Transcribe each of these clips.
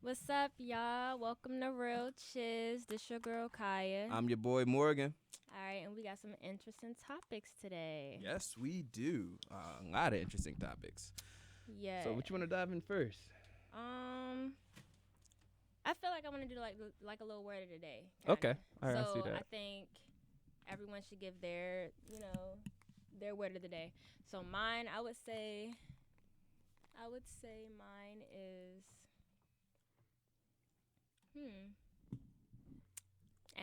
What's up, y'all? Welcome to Real Chiz. This your girl Kaya. I'm your boy Morgan. All right, and we got some interesting topics today. Yes, we do. A lot of interesting topics. Yeah. So, what you want to dive in first? I feel like I want to do like a little word of the day. Okay. All right, So I see that. I think everyone should give their word of the day. So mine, I would say mine is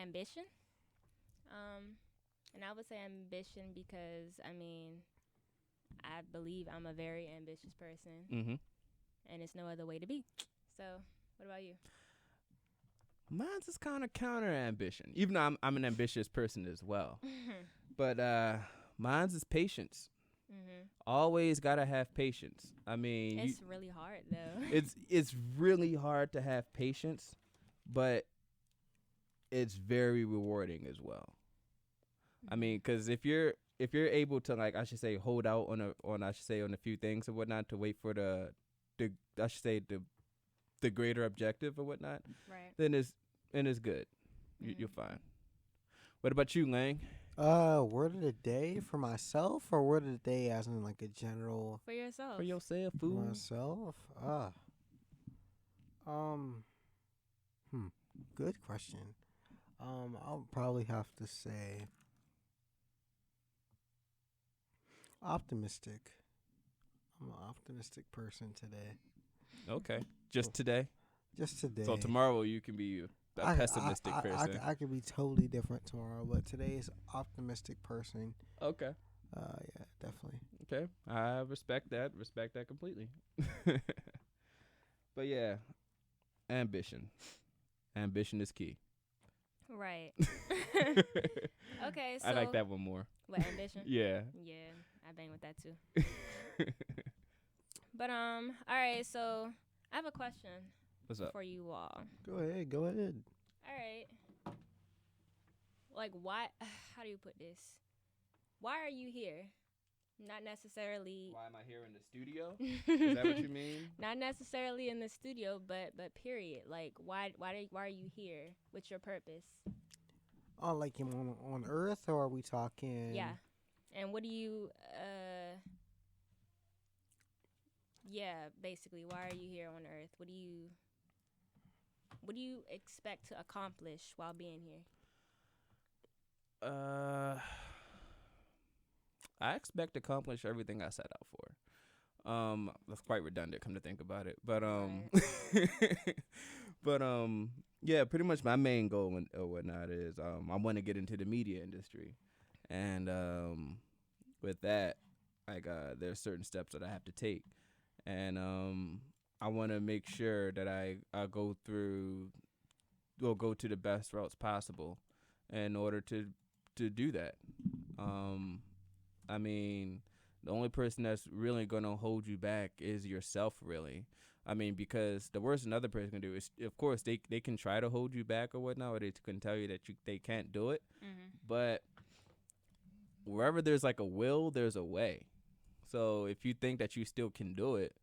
ambition. And I would say ambition because I believe I'm a very ambitious person, Mm-hmm. and it's no other way to be. So, what about you? Mine's is kind of counter ambition, even though I'm an ambitious person as well. But mine's is patience. Always gotta have patience. I mean, it's really hard though. it's really hard to have patience, but it's very rewarding as well. I mean, because if you're able to, like, I should say, hold out on a few things or whatnot to wait for the greater objective or whatnot, right? then it's good. You're fine. What about you, Lang? Word of the day for myself, or word of the day as in like a general For yourself. For yourself, for fool. myself? Good question. I'll probably have to say optimistic. I'm an optimistic person today. Okay, just today. Just today. So tomorrow you can be a pessimistic person. I could be totally different tomorrow, but today is optimistic person. Okay. Yeah, definitely. Okay, I respect that. Respect that completely. But yeah, ambition. Ambition is key. Right. Okay, so I like that one more. What, ambition? Yeah. Yeah, I bang with that too. But all right, so I have a question. What's up? For you all. Go ahead. All right. Like, why? How do you put this? Why are you here? Not necessarily. Why am I here in the studio? Is that what you mean? Not necessarily in the studio, but period. Like, why are you here? What's your purpose? Oh, like on Earth, or are we talking? Yeah. And what do you? Yeah, basically, why are you here on Earth? What do you expect to accomplish while being here? I expect to accomplish everything I set out for. That's quite redundant, come to think about it. But Right. yeah, pretty much my main goal or whatnot is I want to get into the media industry, and with that, like there's certain steps that I have to take, and I want to make sure that I go to the best routes possible in order to do that. I mean, the only person that's really going to hold you back is yourself, really. I mean, because the worst another person can do is, of course, they can try to hold you back or whatnot, or they can tell you that they can't do it. But wherever there's like a will, there's a way. So if you think that you still can do it,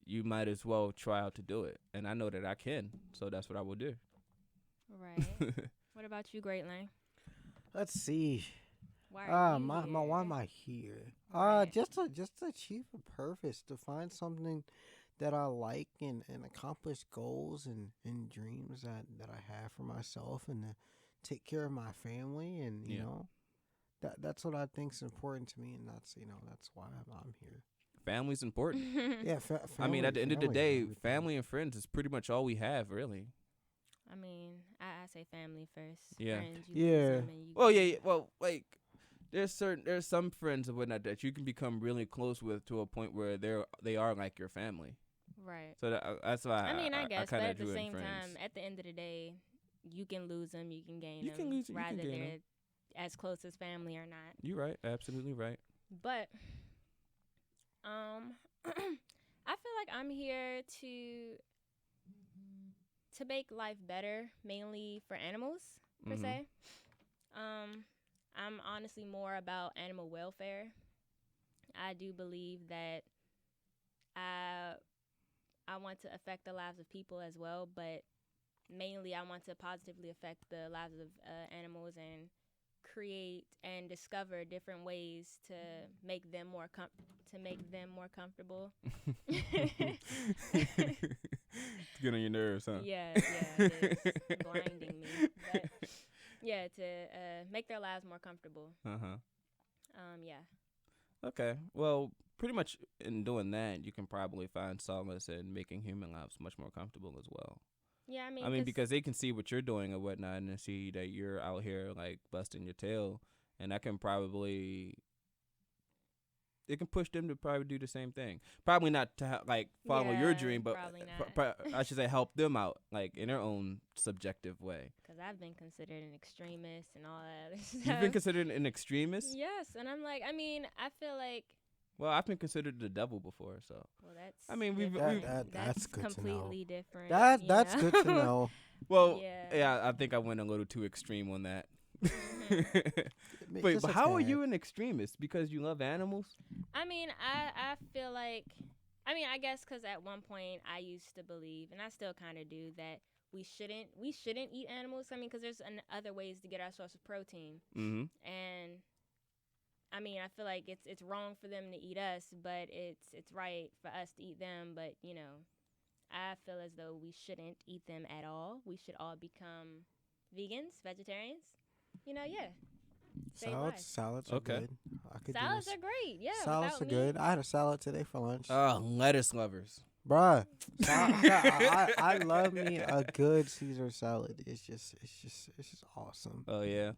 you might as well try out to do it. And I know that I can, so that's what I will do. Right. What about you, Great Lane? Let's see. Why are you why here? am I here? Right. Just to achieve a purpose, to find something that I like and accomplish goals and dreams that I have for myself, and to take care of my family, and you know, that's what I think is important to me, and that's why I'm here. Family's important. Yeah, I mean, at the end of the day, everything. family and friends is pretty much all we have, really. I mean, I say family first. Yeah. Friends, Yeah. Well, yeah. Well, like there's some friends and whatnot that you can become really close with to a point where they are like your family. Right. So that's why I guess, but kinda at the drew in same friends. time, at the end of the day, you can lose them, you can gain You them, can lose 'em, you can rather gain they're 'em. as close as family or not. You're right. Absolutely right. But I feel like I'm here to make life better, mainly for animals per se. I'm honestly more about animal welfare. I do believe that I want to affect the lives of people as well, but mainly I want to positively affect the lives of animals and create and discover different ways to make them more comfortable. Get on your nerves, huh? Yeah, it's blinding me. But yeah, to make their lives more comfortable. Yeah. Okay. Well, pretty much in doing that, you can probably find solace in making human lives much more comfortable as well. Yeah, I mean, because they can see what you're doing and whatnot, and they see that you're out here like busting your tail, and that can probably it can push them to probably do the same thing. Probably not to like follow your dream, but I should say help them out like in their own subjective way. Because I've been considered an extremist and all that other stuff. You've been considered an extremist? Yes, and I'm like, I mean, I feel like. Well, I've been considered the devil before, so. Well, that's. I mean, that's good completely to know. Different. That's good to know. Well, yeah, I think I went a little too extreme on that. Wait, but how are you an extremist? Because you love animals? I mean, I feel like, I guess because at one point I used to believe, and I still kind of do, that we shouldn't eat animals. I mean, because there's other ways to get our source of protein. Mm-hmm. And I mean, I feel like it's wrong for them to eat us, but it's right for us to eat them. But you know, I feel as though we shouldn't eat them at all. We should all become vegans, vegetarians. You know, yeah. Salads are good. Salads are great. Yeah, salads are good. I had a salad today for lunch. Oh, lettuce lovers, bruh. I love me a good Caesar salad. It's just awesome. Oh yeah.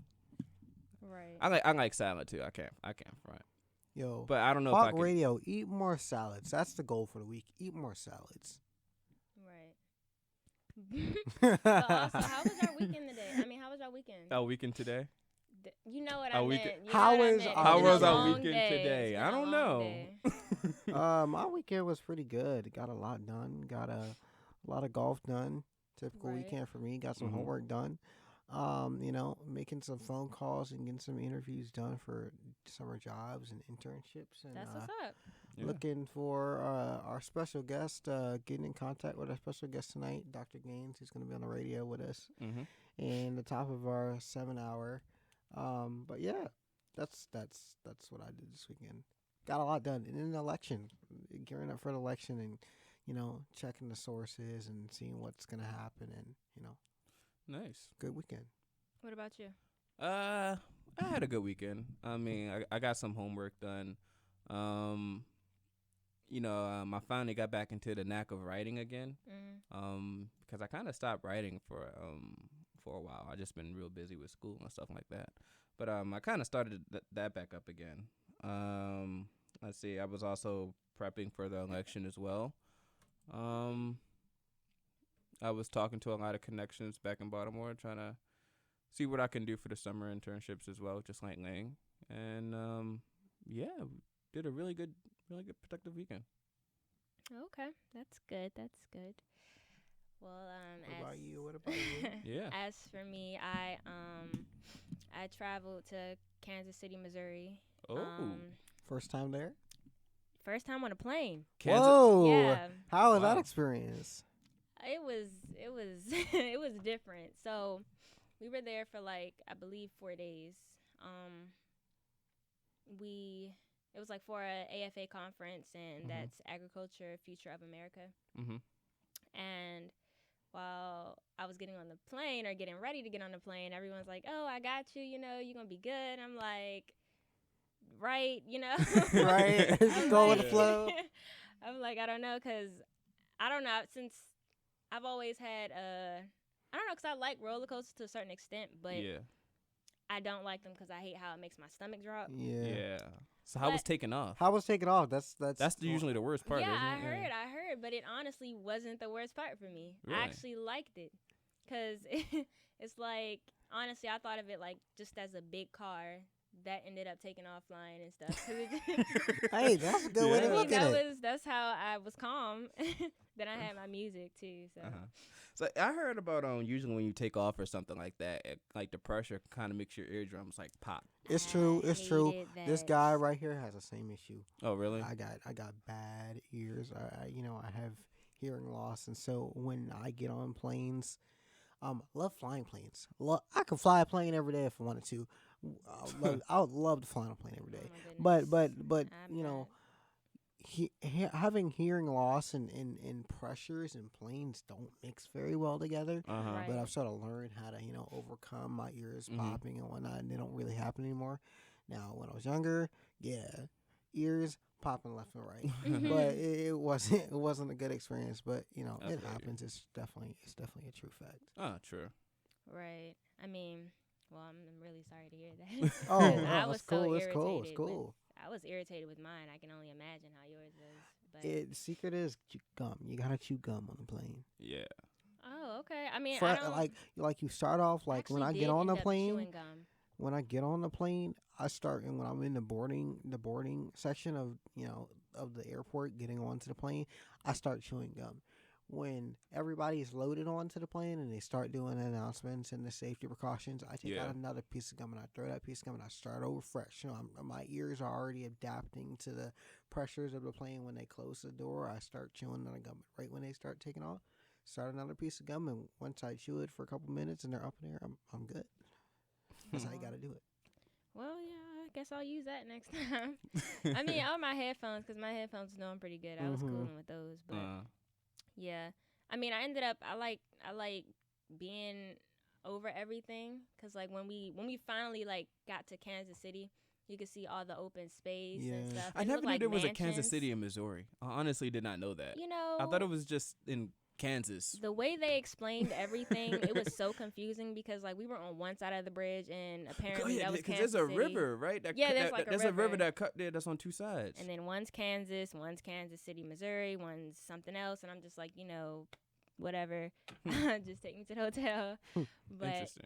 Right. I like salad too. I can't front. Yo, but I don't know. Talk radio. Eat more salads. That's the goal for the week. Eat more salads. Right. But also, how was our weekend today? I mean, how was our weekend? Our weekend today. You know what I meant. How was our weekend today? I don't know. My weekend was pretty good. Got a lot done. Got a lot of golf done. Typical weekend for me. Got some homework done. You know, making some phone calls and getting some interviews done for summer jobs and internships. And that's what's up. Looking for our special guest, getting in contact with our special guest tonight, Dr. Gaines. He's going to be on the radio with us. And the top of our 7-hour. But yeah, that's what I did this weekend. Got a lot done. And in the election, gearing up for the election and, you know, checking the sources and seeing what's going to happen and, you know. Nice. Good weekend. What about you? I had a good weekend. I mean, I got some homework done. You know, I finally got back into the knack of writing again. Because I kind of stopped writing for a while. I just been real busy with school and stuff like that. But I kind of started that back up again. Let's see. I was also prepping for the election as well. I was talking to a lot of connections back in Baltimore, trying to see what I can do for the summer internships as well, just like Lang. And yeah, did a really good productive weekend. Okay, that's good. Well, What about you? Yeah. As for me, I traveled to Kansas City, Missouri. Oh. First time there? First time on a plane. Whoa! Yeah. How was that experience? It was it was different. So we were there for like, I believe 4 days. It was like for a AFA conference, and that's Agriculture Future of America. And while I was getting on the plane or getting ready to get on the plane, everyone's like, "Oh, I got you. You know, you're gonna be good." I'm like, right, you know, right. Go with the flow. I'm like, I don't know, cause I don't know, since I've always had I don't know, cause I like roller coasters to a certain extent, but I don't like them cause I hate how it makes my stomach drop. Yeah. So how was taking off? That's usually the worst part. Yeah, isn't it? I heard, but it honestly wasn't the worst part for me. Really? I actually liked it, cause it's like, honestly, I thought of it like just as a big car that ended up taking off flying and stuff. Hey, that's a good way to look at it. That's how I was calm. Then I had my music too. So. So I heard about usually when you take off or something like that, like the pressure kind of makes your eardrums like pop. It's true. This guy right here has the same issue. Oh really? I got bad ears. I have hearing loss, and so when I get on planes, love flying planes. I could fly a plane every day if I wanted to. I would love to fly on a plane every day. Oh my But goodness. you know, having hearing loss and pressures and planes don't mix very well together. Uh-huh. But I've sort of learned how to overcome my ears popping and whatnot, and they don't really happen anymore. Now, when I was younger, ears popping left and right, but it wasn't a good experience. But it happens. It's definitely a true fact. Oh, true. Right. I mean, well, I'm really sorry to hear that. I was it's cool. so It's cool. It's irritated cool. I was irritated with mine. I can only imagine how yours was. But The secret is gum. You gotta chew gum on the plane. Yeah. oh, okay. I mean, I don't Like you start off like when I actually get did on the end up plane. chewing gum. When I get on the plane, I start, and when I'm in the boarding section of the airport, getting onto the plane, I start chewing gum. When everybody's loaded onto the plane and they start doing the announcements and the safety precautions, I take out another piece of gum and I throw that piece of gum and I start over fresh. My ears are already adapting to the pressures of the plane. When they close the door, I start chewing another gum. Right when they start taking off, start another piece of gum, and once I chew it for a couple minutes and they're up in there, I'm good. That's how you got to do it. Well, yeah, I guess I'll use that next time. I mean, all my headphones, because my headphones know I'm pretty good. I was cooling with those, but yeah. I mean, I ended up I like being over everything, because like when we finally like got to Kansas City, you could see all the open space and stuff. I never knew there was a Kansas City in Missouri. I honestly did not know that. I thought it was just in Kansas. The way they explained everything, it was so confusing, because like we were on one side of the bridge and apparently that was Kansas there's a City. river, right? There's a river that cut there that's on two sides. And then one's Kansas City, Missouri, one's something else, and I'm just like, whatever. Just take me to the hotel. But interesting.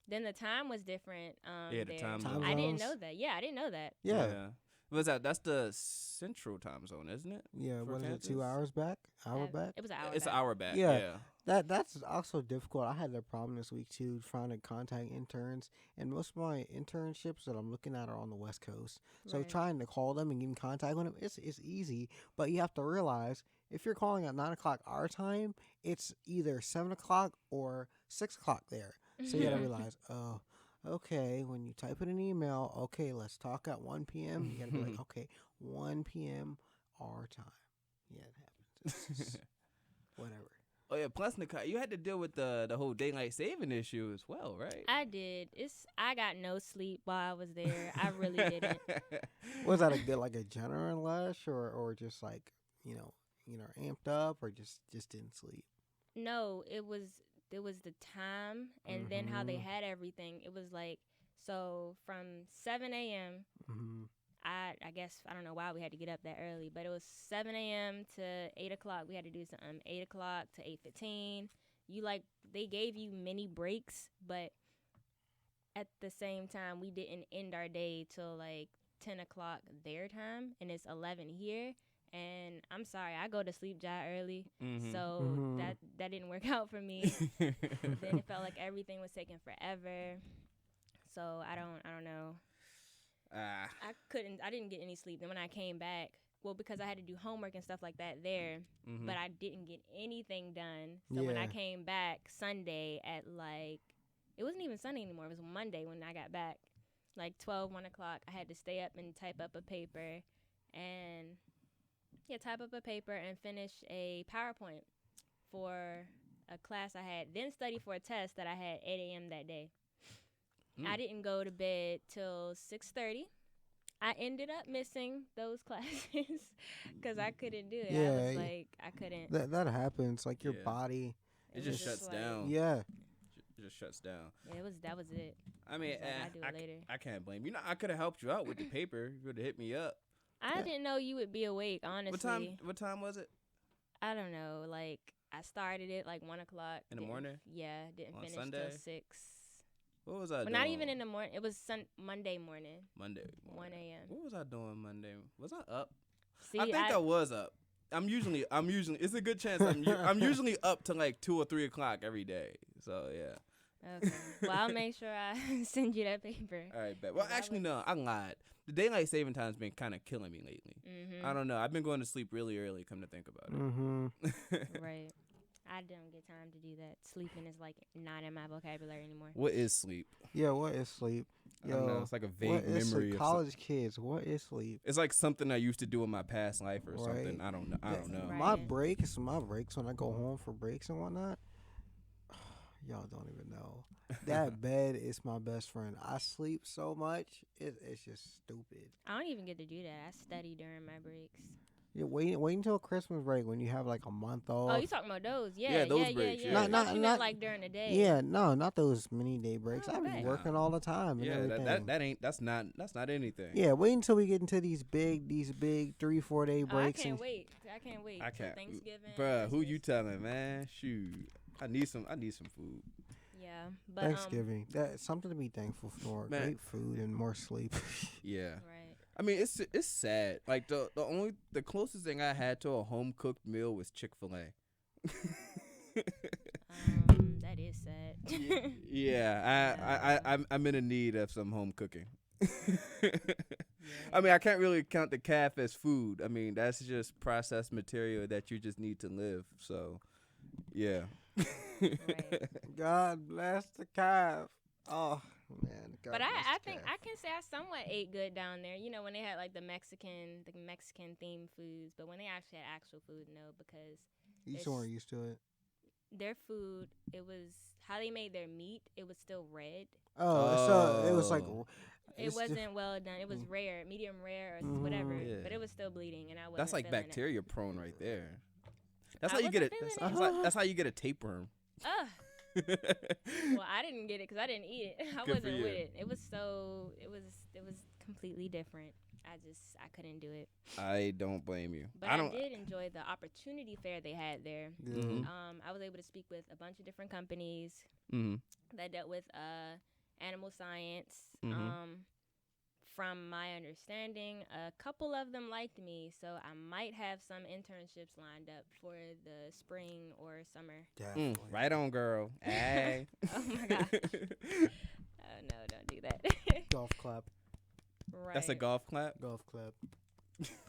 then the time was different. The time zone. I didn't know that. Yeah, I didn't know that. Yeah. What's that? That's the central time zone, isn't it? Yeah, what is it, 2 Kansas? hours back? Hour back? It was an hour It's back. an hour back. Yeah. Yeah. That's also difficult. I had that problem this week too, trying to contact interns, and most of my internships that I'm looking at are on the West Coast. So Right. trying to call them and get in contact with them, it's easy, but you have to realize if you're calling at 9:00 our time, it's either 7:00 or 6:00 there. So you gotta realize, oh, okay, when you type in an email, okay, let's talk at 1 p.m. You gotta be like, okay, 1 p.m. our time. Yeah, it happens. It's just whatever. Oh yeah, plus Nicole, you had to deal with the whole daylight saving issue as well, right? I did. I got no sleep while I was there. I really didn't. Was that a general rush or just like amped up, or just didn't sleep? No, it was the time, and then how they had everything. It was like, so from 7 a.m. I guess I don't know why we had to get up that early, but it was 7 a.m. to 8 o'clock. We had to do something 8 o'clock to 8:15. They gave you mini breaks, but at the same time we didn't end our day till like 10 o'clock their time, and it's 11 here. And I'm sorry, I go to sleep job early, so that didn't work out for me. Then it felt like everything was taking forever. So I don't know. I didn't get any sleep. Then when I came back, well, because I had to do homework and stuff like that there, but I didn't get anything done. So when I came back Sunday at it wasn't even Sunday anymore. It was Monday when I got back, like 1 o'clock. I had to stay up and type up a paper and finish a PowerPoint for a class I had, then study for a test that I had 8 a.m. that day. I didn't go to bed till 6:30. I ended up missing those classes because I couldn't do it. I was like, I couldn't. That happens. Like your body, it just shuts down. Yeah. It just shuts down. Yeah, that was it. I mean, I'll do it later. I can't blame you. I could have helped you out with the paper. You would have hit me up. I didn't know you would be awake, honestly. What time was it? I don't know. Like, I started it like 1 o'clock. In the morning? Yeah, didn't On finish Sunday? till 6. What was I doing? But not even in the morning. It was Monday morning. 1 a.m. What was I doing Monday? Was I up? See, I think I was up. I'm usually. It's a good chance I'm usually up to like 2 or 3 o'clock every day. So yeah, Okay. Well, I'll make sure I send you that paper. All right, bet. Well, actually, no, I lied. The daylight saving time's been kind of killing me lately. I don't know. I've been going to sleep really early, come to think about it. Right. I don't get time to do that. Sleeping is like not in my vocabulary anymore. What is sleep? Yeah, what is sleep? I don't know. It's like a vague what is memory. Sleep? College kids, what is sleep? It's like something I used to do in my past life or something. I don't know. Right. My breaks when I go home for breaks and whatnot. Y'all don't even know. That bed is my best friend. I sleep so much, it's just stupid. I don't even get to do that. I study during my breaks. Yeah, wait until Christmas break when you have like a month off. Oh, you talking about those? Yeah, those breaks. Yeah. Not like during the day. Yeah, no, not those mini day breaks. Oh, I be working all the time. And everything. That's not anything. Yeah, wait until we get into these big 3-4 day breaks. I can't wait. I can't. Thanksgiving. Bruh, who you telling, man? Shoot, I need some food. Yeah, but Thanksgiving. That's something to be thankful for. Man. Great food and more sleep. Yeah. Right. I mean, it's sad. Like the closest thing I had to a home cooked meal was Chick-fil-A. That is sad. Yeah, I'm in a need of some home cooking. I mean, I can't really count the calf as food. I mean, that's just processed material that you just need to live. So, yeah. Right. God bless the calf. Oh man. God But bless I the think calf. I can say I somewhat ate good down there. You know, when they had like the Mexican themed foods, but when they actually had actual food, no, because You just weren't used to it. their food, it was how they made their meat. It was still red. Oh, so it was like It wasn't well done. It was rare, medium rare, or whatever. Yeah. But it was still bleeding, and I wasn't. That's like feeling bacteria prone right there. That's I how you get it. wasn't feeling it. That's how you get a tapeworm. Ugh. Well, I didn't get it because I didn't eat it. I Good for wasn't you. with it. It was completely different. I couldn't do it. I don't blame you. But I did enjoy the opportunity fair they had there. Mhm. I was able to speak with a bunch of different companies Mhm. that dealt with animal science. Mhm. From my understanding, a couple of them liked me, so I might have some internships lined up for the spring or summer. Definitely. Right on, girl. Hey. Oh my god. Oh no, don't do that. Golf clap. Right. That's a golf clap. Golf clap.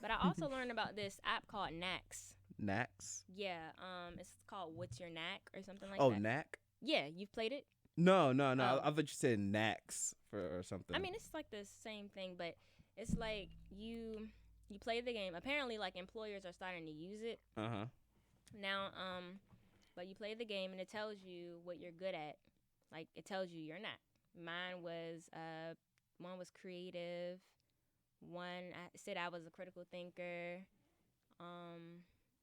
But I also learned about this app called Knacks. Knacks. Yeah, it's called What's Your Knack or something like Oh, that. knack. Yeah, you've played it? No. Oh. I thought you said knacks or something. I mean, it's like the same thing, but it's like you play the game. Apparently, like employers are starting to use it now. But you play the game and it tells you what you're good at. Like it tells you you're not. Mine was one was creative. One said I was a critical thinker.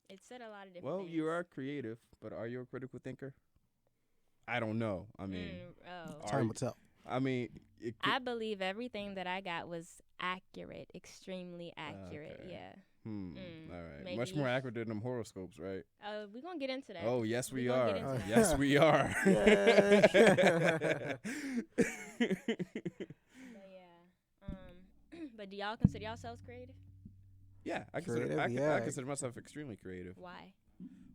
It said a lot of different. Well, things. you are creative, but are you a critical thinker? I don't know. I mean, Time will tell. I mean, I believe everything that I got was accurate, extremely accurate. Okay. Yeah. All right. maybe. Much more accurate than them horoscopes, right? We're gonna get into that. Oh, yes, we gonna are. get into that. Yes, we are. But yeah. But do y'all consider yourselves creative? Yeah, I Creative, consider myself extremely creative. Why?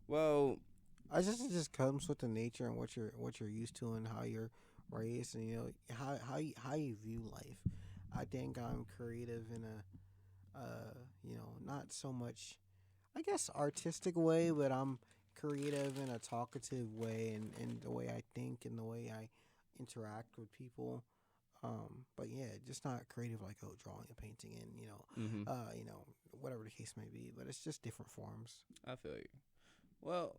Well, I just it just comes with the nature and what you're used to and how you're raised and how you view life. I think I'm creative in a not so much I guess artistic way, but I'm creative in a talkative way and the way I think and the way I interact with people. But yeah, just not creative like drawing and painting and whatever the case may be. But it's just different forms. I feel you. Well,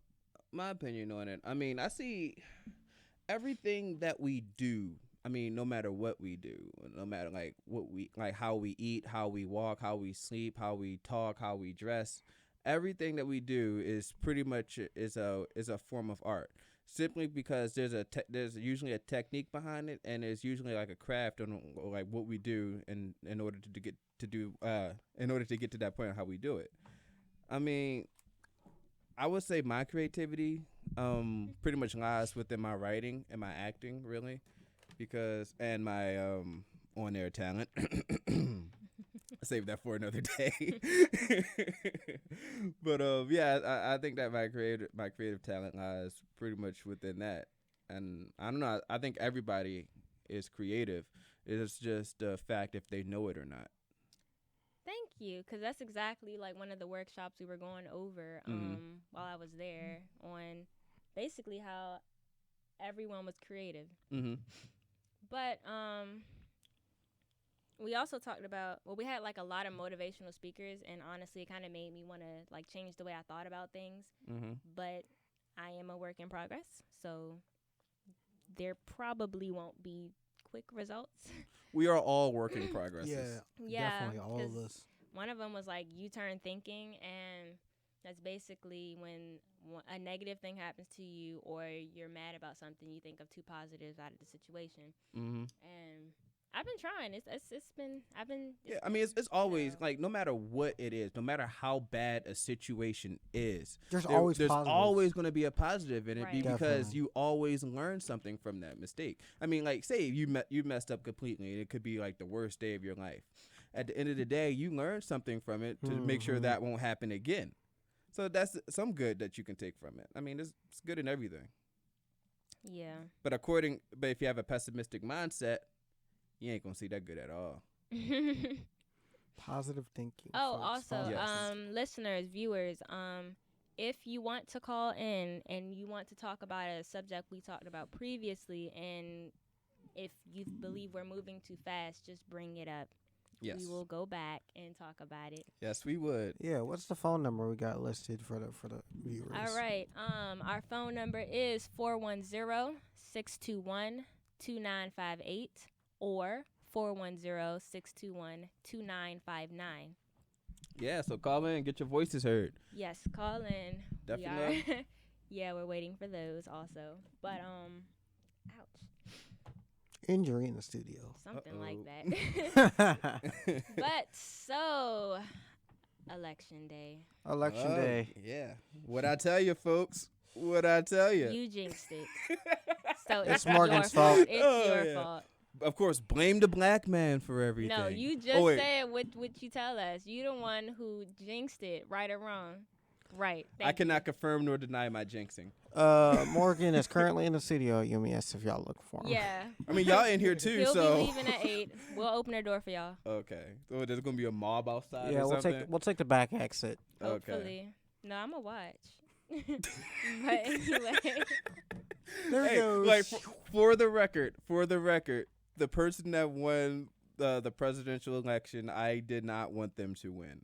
my opinion on it. I mean, I see everything that we do. I mean, no matter what we do, no matter how we eat, how we walk, how we sleep, how we talk, how we dress, everything that we do is pretty much is a form of art. Simply because there's usually a technique behind it, and there's usually like a craft on like what we do in order to get to that point of how we do it. I mean, I would say my creativity pretty much lies within my writing and my acting, really, and my on-air talent. Save that for another day. But yeah, I think that my creative talent lies pretty much within that. And I don't know. I think everybody is creative. It's just a fact if they know it or not. Thank you, because that's exactly like one of the workshops we were going over while I was there on basically how everyone was creative. Mm-hmm. But we also talked about, we had like a lot of motivational speakers, and honestly, it kind of made me want to like change the way I thought about things. Mm-hmm. But I am a work in progress, so there probably won't be quick results. We are all work in progress. Yeah, definitely all of us. One of them was like U-turn thinking, and that's basically when a negative thing happens to you or you're mad about something, you think of two positives out of the situation. Mm-hmm. And I've been trying. I mean, it's always like, no matter what it is, no matter how bad a situation is, there's always positives. going to be a positive in it, Right. because you always learn something from that mistake. I mean, like, say you messed up completely, and it could be like the worst day of your life. At the end of the day, you learn something from it to make sure that won't happen again. So that's some good that you can take from it. I mean, it's good in everything. Yeah. But if you have a pessimistic mindset, you ain't gonna see that good at all. Positive thinking. Oh, folks. also, Yes. listeners, viewers, if you want to call in and you want to talk about a subject we talked about previously, and if you believe we're moving too fast, just bring it up. Yes. We will go back and talk about it. Yes, we would. Yeah, what's the phone number we got listed for the viewers? All right. Our phone number is 410-621-2958 or 410-621-2959. Yeah, so call in and get your voices heard. Yes, call in. Definitely. We are yeah, we're waiting for those also. But ouch. Injury in the studio. Something like that. Election But so election day. day. Yeah. What I tell you, folks? What I tell you? You jinxed it. So It's your Morgan's fault. It's your fault. Of course, blame the black man for everything. No, you just said what you tell us. You the one who jinxed it, right or wrong. Right. I cannot confirm nor deny my jinxing. Morgan is currently in the studio at UMES if y'all look for him. Yeah. I mean, y'all in here too, He'll so. be leaving at 8. We'll open the door for y'all. Okay. So there's gonna be a mob outside. Yeah, or we'll something? take the back exit. Hopefully. Okay. No, I'm going to watch. But anyway. There Hey, goes. like for the record, the person that won the presidential election, I did not want them to win.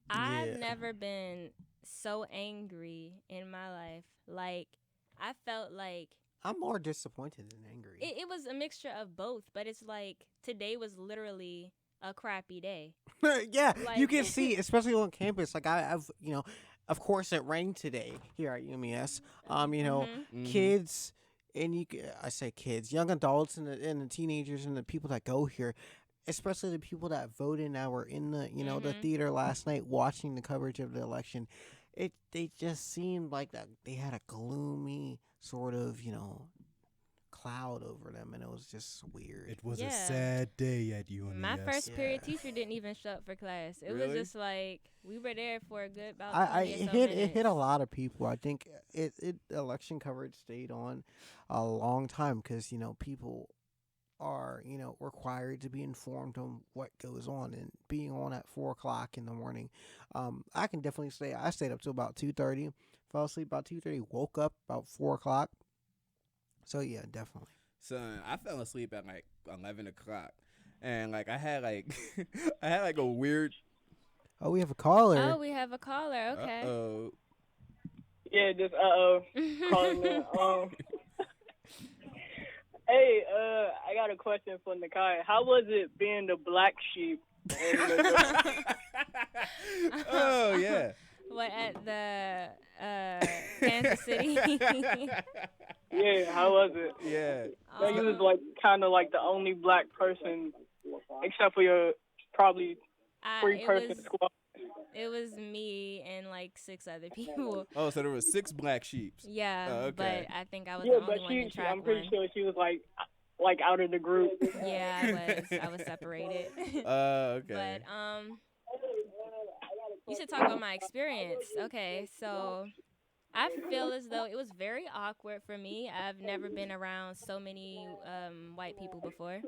I've never been so angry in my life. Like, I felt like I'm more disappointed than angry. it was a mixture of both, but it's like today was literally a crappy day. Yeah, Like- you can see, especially on campus. Like I've of course it rained today here at UMES. Kids, and I say kids, young adults, and the teenagers and the people that go here, especially the people that voted and that were in the the theater last night watching the coverage of the election. They just seemed like that they had a gloomy sort of cloud over them, and it was just weird. It was Yeah. a sad day at UMES. My first period Yeah. teacher didn't even show up for class. It Really? was just like we were there for a good about It hit a lot of people. I think election coverage stayed on a long time because people are required to be informed on what goes on, and being on at 4:00 in the morning. I can definitely say I stayed up till about 2:30. Fell asleep about 2:30. Woke up about 4:00. So yeah, definitely. Son, I fell asleep at like 11 o'clock, and like I had like I had like a weird. Oh, we have a caller. Oh, we have a caller. Okay. Uh-oh. Yeah, just calling in. Hey, I got a question for Nakai. How was it being the black sheep? Oh yeah. What, at the Kansas City? Yeah, how was it? Yeah. Like, you was like kind of like the only black person, except for your probably three-person squad. It was me and like 6 other people. Oh, so there were 6 black sheeps. Yeah, Oh, okay. but I think I was Yeah, the but only one in track I'm pretty one. sure she was like out of the group. Yeah, I was separated. Okay. But you should talk about my experience. Okay, so I feel as though it was very awkward for me. I've never been around so many white people before.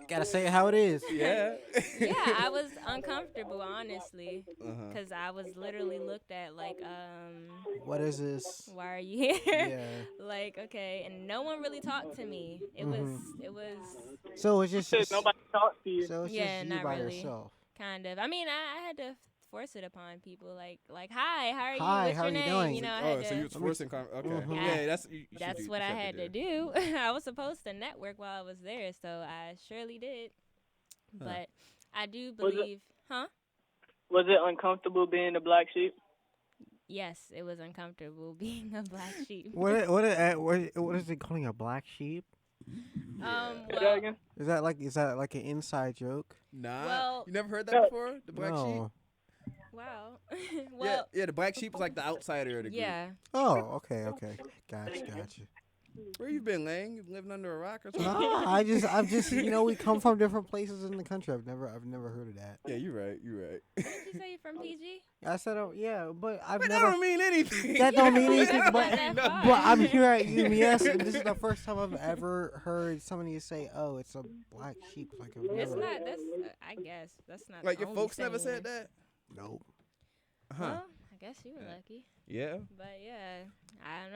Gotta say it how it is. Yeah. Yeah, I was uncomfortable, honestly, because I was literally looked at like, what is this? why are you here? Yeah. Like, okay, and no one really talked to me. It was. So it's just nobody talked to you. So it's Yeah, just you not by really. yourself. Kind of. I mean, I had to force it upon people. Like, hi, how are you? Hi, What's how your are you name? doing? You know, I Oh, had so to, you was forcing okay. Mhm. Yeah, that's you that's should what I you had to do. I was supposed to network while I was there, so I surely did. But I do believe, Was it uncomfortable being a black sheep? Yes, it was uncomfortable being a black sheep. What is it calling a black sheep? Well, Is that like an inside joke? Nah. Well- you never heard that before? The black sheep? No. wow. Well, Yeah, the black sheep is like the outsider of the group. yeah. Oh, okay. Gotcha. Where you been, Lang? You living under a rock or something? No, I'm just we come from different places in the country. I've never heard of that. Yeah, you're right. Did you say you're from PG? I said, yeah, but I've But never. that don't mean anything. That don't mean anything. That's But, not that far. but I'm here at UMES, and this is the first time I've ever heard somebody say, "Oh, it's a black sheep." Like I've It's never. not. That's. I guess that's not. Like the your only folks never saying. said that? Nope. Well, I guess you were lucky. Yeah. But yeah,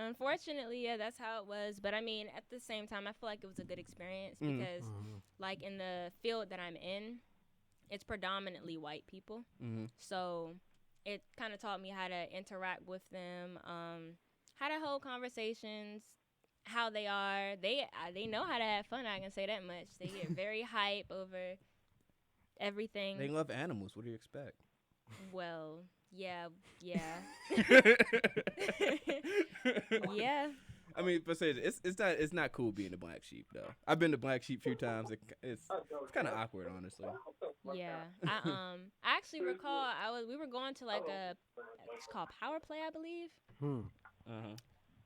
unfortunately, yeah, that's how it was. But I mean, at the same time, I feel like it was a good experience because, like, in the field that I'm in, it's predominantly white people. So it kind of taught me how to interact with them, how to hold conversations, how they are. They know how to have fun. I can say that much. They get very hype over everything. They love animals. What do you expect? Well, yeah. Yeah. I mean, but say it's not cool being a black sheep though. I've been to black sheep a few times. It's kind of awkward, honestly. Yeah. I actually recall we were going to like it's called Power Play, I believe.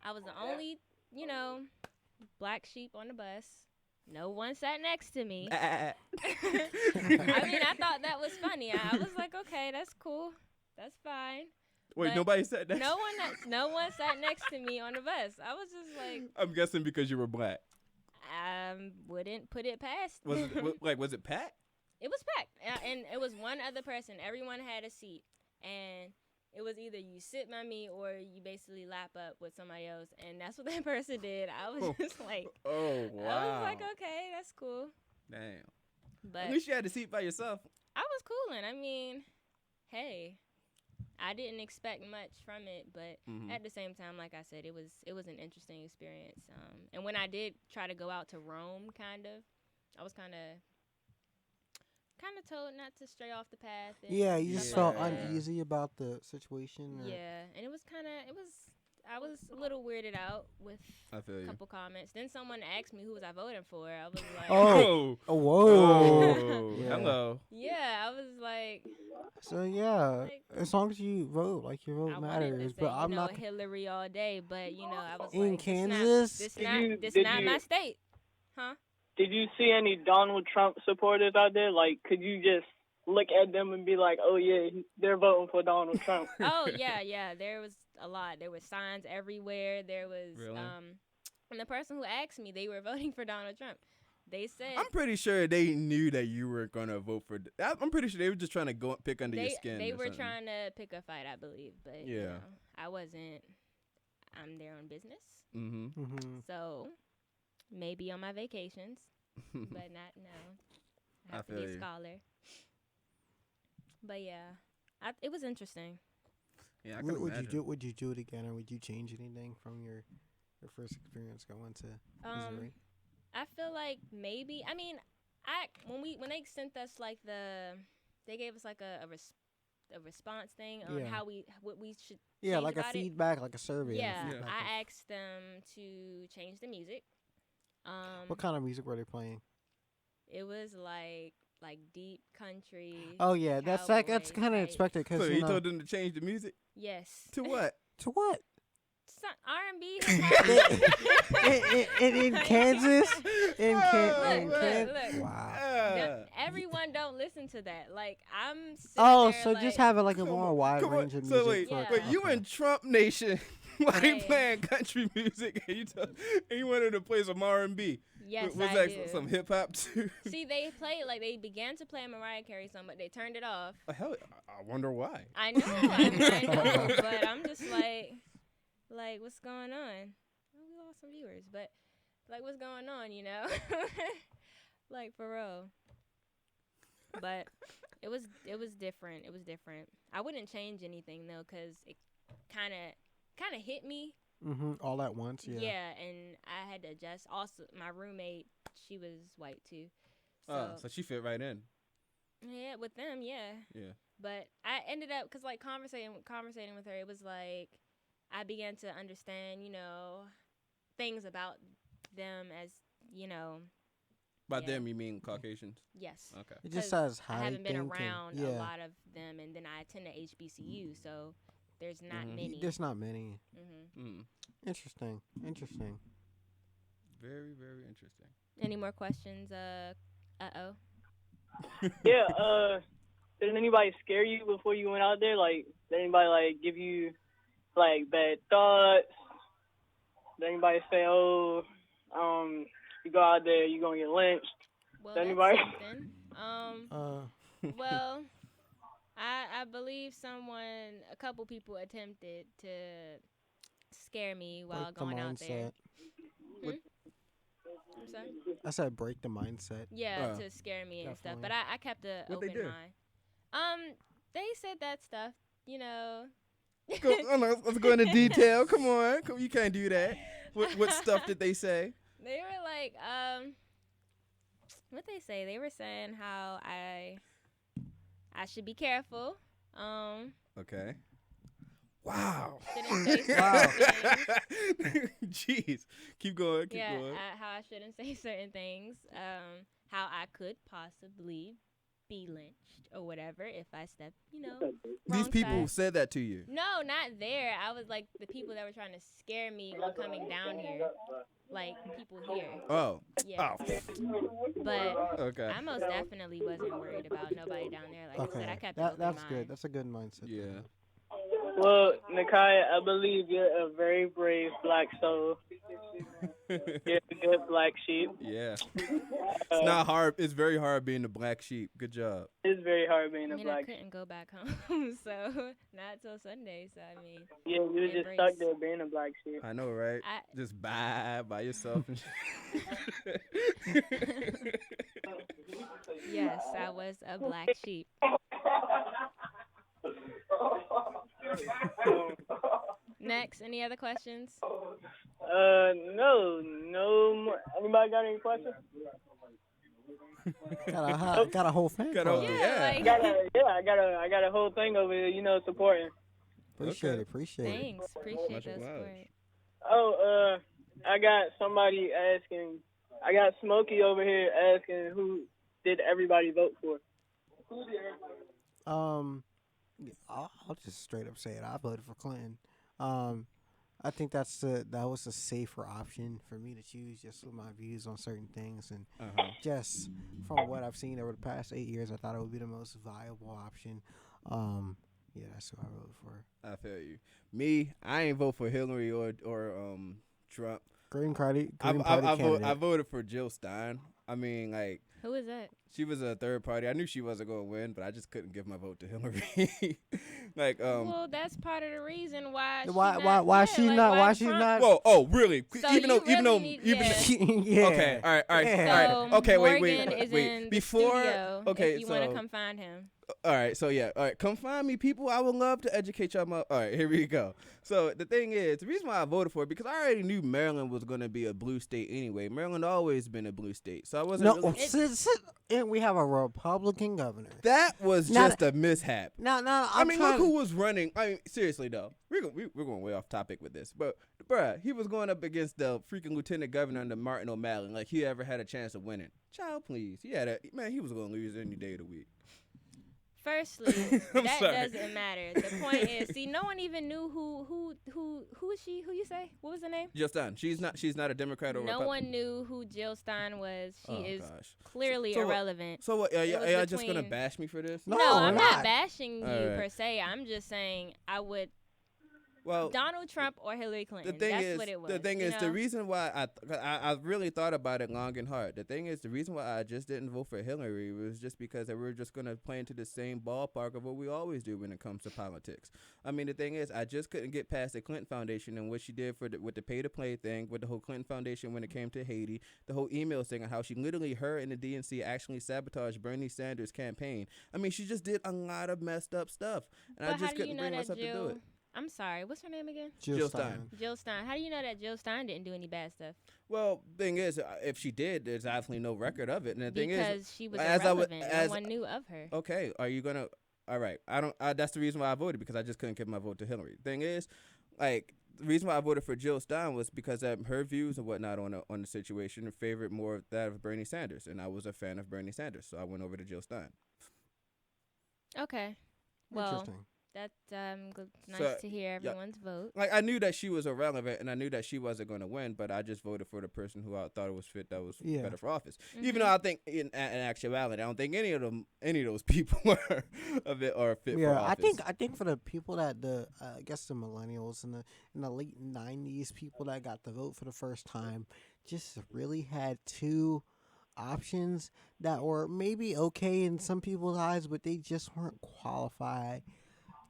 I was the only, black sheep on the bus. No one sat next to me. I mean, I thought that was funny. I was like, okay, that's cool. That's fine. Wait, But nobody said that? No one sat next to me on the bus. I was just like, I'm guessing because you were black. I wouldn't put it past. Was it packed? It was packed. And it was one other person. Everyone had a seat. And it was either you sit by me or you basically lap up with somebody else. And that's what that person did. I was just like, oh, wow. I was like, okay, that's cool. Damn. But At least you had a seat by yourself. I was cooling. I mean, hey, I didn't expect much from it, but at the same time, like I said, it was an interesting experience. And when I did try to go out to Rome, I was kind of told not to stray off the path. And Yeah, you just stuff felt like that. uneasy about the situation. Or? Yeah, and I was a little weirded out with I feel a you. couple comments. Then someone asked me who was I voting for. I was like, Oh. Oh, Whoa. Yeah. Hello. yeah, I was like, So yeah, Like- as long as you vote, like your I vote wanted to matters. say, But I'm not. Hillary all day, but I was In like, Kansas? this Did not you- my state, huh? Did you see any Donald Trump supporters out there? Like, could you just look at them and be like, oh, yeah, they're voting for Donald Trump? Oh yeah, there was a lot. There was signs everywhere. There was Really? and the person who asked me, they were voting for Donald Trump. They said I'm pretty sure they knew that you were going to vote for. I'm pretty sure they were just trying to pick under your skin. they or were something. trying to pick a fight, I believe, but Yeah. I wasn't. I'm there on business, Mm-hmm. so maybe on my vacations, but not now. I have to feel be a you. scholar. But yeah, it was interesting. Yeah, I can imagine. Would you do it again, or would you change anything from your first experience going to Missouri? I feel like maybe. I mean, when they sent us like they gave us like a response thing on Yeah. what we should. Yeah, change like a about it. feedback, like a survey. Yeah, feedback. I asked them to change the music. What kind of music were they playing? It was like deep country. Oh yeah, that's kind of cowboy expected So because you told them to change the music Yes. to what? to what? R&B. in Kansas, in Look, Kansas. look. Wow. everyone don't listen to that. Like I'm. Oh, there, so like, just have it like a more wide Come on. range of So music. wait, Yeah. wait, you in Trump Nation? Why you Right. playing country music and you wanted to play some R&B? Yes, Was I that do. some hip hop too? See, they began to play a Mariah Carey song, but they turned it off. Hell, I wonder why. I know, I know, but I'm just like, what's going on? Oh, we lost some viewers, but like, what's going on? You know, like for real. But it was different. It was different. I wouldn't change anything though, cause it kind of hit me. All at once, yeah. Yeah, and I had to adjust. Also, my roommate, she was white too. So she fit right in. Yeah, with them, yeah. Yeah. But I ended up, cause like conversating with her, it was like I began to understand, things about them as, By Yeah. them, you mean Caucasians? yes. Okay. It just 'Cause says how I they haven't been think and- around yeah. a lot of them, and then I attend HBCU, so there's not many. There's not many. Mm. Interesting. Very, very interesting. Any more questions? Uh-oh. Yeah. Did anybody scare you before you went out there? Like, did anybody like give you like bad thoughts? Did anybody say, "Oh, you go out there, you gonna get lynched"? Well, Does that's anybody? something. Well, I believe a couple people attempted to scare me while Break the going out there. mindset. I'm sorry? I said break the mindset. Yeah, Oh. to scare me and stuff. Definitely. But I kept an What'd they open do? mind. They said that stuff, Let's go into detail. Come on. You can't do that. What stuff did they say? They were like, what they say? They were saying how I should be careful. Okay. Wow. Shouldn't say certain Wow. things. Jeez. Keep going. Keep Yeah, going. how I shouldn't say certain things. How I could possibly be lynched or whatever if I step, These wrong people side. said that to you. No, not there. I was like the people that were trying to scare me while coming down here. Like people here. Oh. Yeah. Oh. But Okay. I most definitely wasn't worried about nobody down there. Like I said, I Okay, kept an open that's mind. good. That's a good mindset. Yeah. Well, Nakai, I believe you're a very brave black soul. You're a good black sheep. Yeah. It's not hard. It's very hard being the black sheep. Good job. It's very hard being I a mean, I black sheep. couldn't go back home, so not till Sunday. So I mean, Yeah, you were just embrace. stuck there being a black sheep. I know, right? I- Just by yourself. And yes, I was a black sheep. Next, any other questions? No more. Anybody got any questions? Got a whole fan Got a- club. Yeah. I got a whole thing over here, supporting. Appreciate it. Thanks, appreciate Much that obliged. support. Oh, I got somebody asking. I got Smokey over here asking who did everybody vote for. I'll just straight up say it. I voted for Clinton. I think that was a safer option for me to choose, just with my views on certain things, and just from what I've seen over the past 8 years, I thought it would be the most viable option. Yeah, that's who I voted for. I feel you. Me, I ain't vote for Hillary or Trump. Green Party I candidate. voted for Jill Stein. I mean, like, Who is that? she was a third party. I knew she wasn't going to win, but I just couldn't give my vote to Hillary. Like, Well, that's part of the reason why. Why she's not? Whoa, oh, really? So even you though, really need- Yeah. Okay, all right, Yeah. all right. Okay, Morgan wait. is in the Before, studio okay, if you want to come find him. All right, so yeah, all right, come find me, people. I would love to educate y'all. All right, here we go. So the thing is, the reason why I voted for it, because I already knew Maryland was going to be a blue state anyway. Maryland always been a blue state, so I wasn't. No, really, and we have a Republican governor. that was just a mishap. No, I mean, look who was running. I mean, seriously though, we're going way off topic with this, but bruh, he was going up against the freaking lieutenant governor under Martin O'Malley, like he ever had a chance of winning. Child, please, he was going to lose any day of the week. Firstly, that sorry. doesn't matter. The point is, see, no one even knew who is she? Who you say? What was the name? Jill Stein. She's not a Democrat or No Republican. one knew who Jill Stein was. She is gosh. clearly So what- irrelevant. So what? Are It was y'all just gonna between- bash me for this? No, No, we're I'm not not. bashing you All right. per se. I'm just saying I would Well, Donald Trump or Hillary Clinton. the thing That's is, what it was. the thing you is, know? the reason why I really thought about it long and hard. The thing is, the reason why I just didn't vote for Hillary was just because we're just gonna play into the same ballpark of what we always do when it comes to politics. I mean, the thing is, I just couldn't get past the Clinton Foundation and what she did with the pay to play thing, with the whole Clinton Foundation when it came to Haiti, the whole email thing, and how she literally, her and the DNC actually sabotaged Bernie Sanders' campaign. I mean, she just did a lot of messed up stuff, and I But how just do you couldn't know bring that myself to do Jill? it. I'm sorry. What's her name again? Jill Stein. Jill Stein. How do you know that Jill Stein didn't do any bad stuff? Well, thing is, if she did, there's absolutely no record of it. And the thing Because is, she was as I would- irrelevant. as- No one knew of her. okay, are you gonna? All right, I don't. That's the reason why I voted, because I just couldn't give my vote to Hillary. Thing is, like, the reason why I voted for Jill Stein was because her views and whatnot on the situation favored more of that of Bernie Sanders, and I was a fan of Bernie Sanders, so I went over to Jill Stein. Okay. Well, Interesting. that's nice So, to hear everyone's vote. Like, I knew that she was irrelevant, and I knew that she wasn't going to win, but I just voted for the person who I thought it was fit, that was Yeah. better for office. Mm-hmm. Even though I think, in actuality, I don't think any of those people are fit for Yeah, office. I think for the people that I guess the millennials in the late '90s, people that got the vote for the first time, just really had two options that were maybe okay in some people's eyes, but they just weren't qualified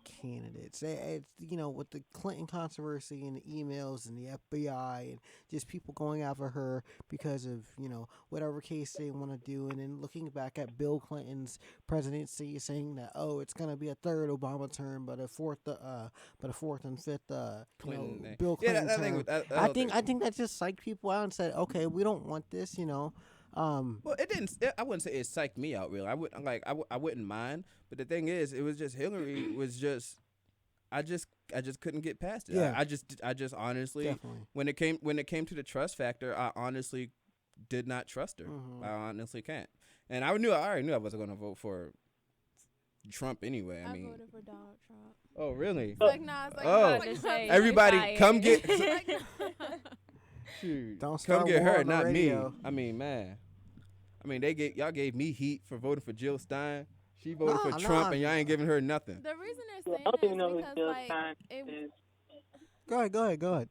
candidates. It's, with the Clinton controversy and the emails and the FBI and just people going after her because of, whatever case they want to do. And then looking back at Bill Clinton's presidency, saying that, it's going to be a third Obama term, but a fourth and fifth, Clinton thing. Bill Yeah, Clinton that thing term. was- that I whole think thing. that just psyched people out and said, okay, we don't want this, Well, it didn't. I wouldn't say it psyched me out. Really, I wouldn't mind. But the thing is, it was just Hillary was just. I just couldn't get past it. Yeah. I just honestly, Definitely. when it came to the trust factor, I honestly did not trust her. Mhm. I honestly can't. And I already knew I wasn't going to vote for Trump anyway. I mean, voted for Donald Trump. oh really? It's like, nah, it's like, Oh. nah, it's like, Say, nah. Everybody, fired. come get. Like, Shoot. Don't Come start get war her, on the not radio. me. I mean, man. I mean, y'all gave me heat for voting for Jill Stein. She voted for Nah, Trump, nah. and y'all ain't giving her nothing. the reason I they're saying don't that even know is who because, Jill like, Stein it, is. Go ahead.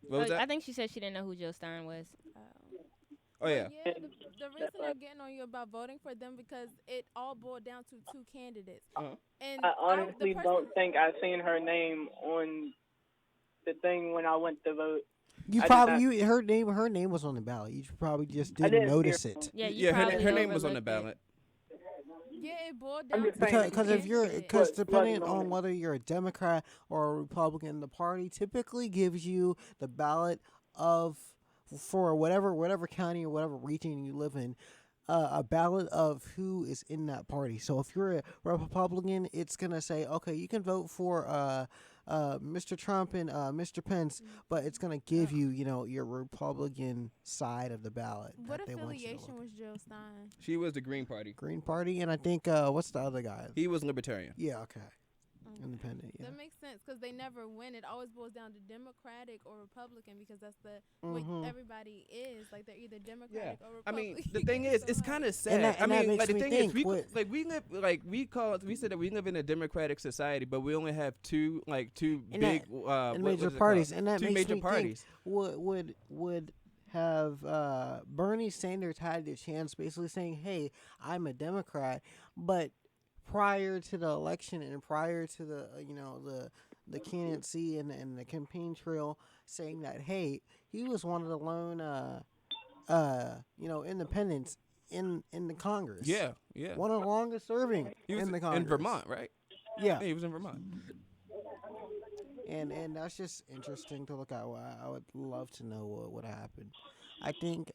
What was I that? think she said she didn't know who Jill Stein was. Oh yeah. Yeah, the reason they're getting on you about voting for them because it all boiled down to two candidates. Uh-huh. And I honestly the person, don't think I seen her name on the thing when I went to vote. You I did probably her name was on the ballot. You probably just I didn't didn't notice hear it. Yeah, you Yeah, probably her name was on the overlooked it. ballot. Yeah, it boiled I'm down just to saying, Because two if you're candidates. because What- depending what on moment? whether you're a Democrat or a Republican, the party typically gives you the ballot for whatever county or whatever region you live in. A ballot of who is in that party. So if you're a Republican, it's gonna say, okay, you can vote for Mr. Trump and Mr. Pence, but it's gonna give you, your Republican side of the ballot. What that they want you to affiliation look. was Jill Stein? She was the Green Party. Green Party, and I think what's the other guy? He was libertarian. Yeah, okay, Okay. independent. Yeah. That makes sense because they never win. It always boils down to Democratic or Republican because that's what Mhm. everybody is. Like they're either Democratic or I Republican. mean, the thing is, it's kind of sad. that I mean, makes like the me thing think is, what- we said that we live in a democratic society, but we only have two And big that- what major is it parties, called? and that two makes major me parties. think would have Bernie Sanders had the chance, basically saying, "Hey, I'm a Democrat," but prior to the election and prior to the candidacy and the campaign trail, saying that, hey, he was one of the lone independents in the Congress. Yeah. One of the longest serving He was in the Congress. in Vermont, right? Yeah. Yeah, he was in Vermont. And that's just interesting to look at. I would love to know what would happen. I think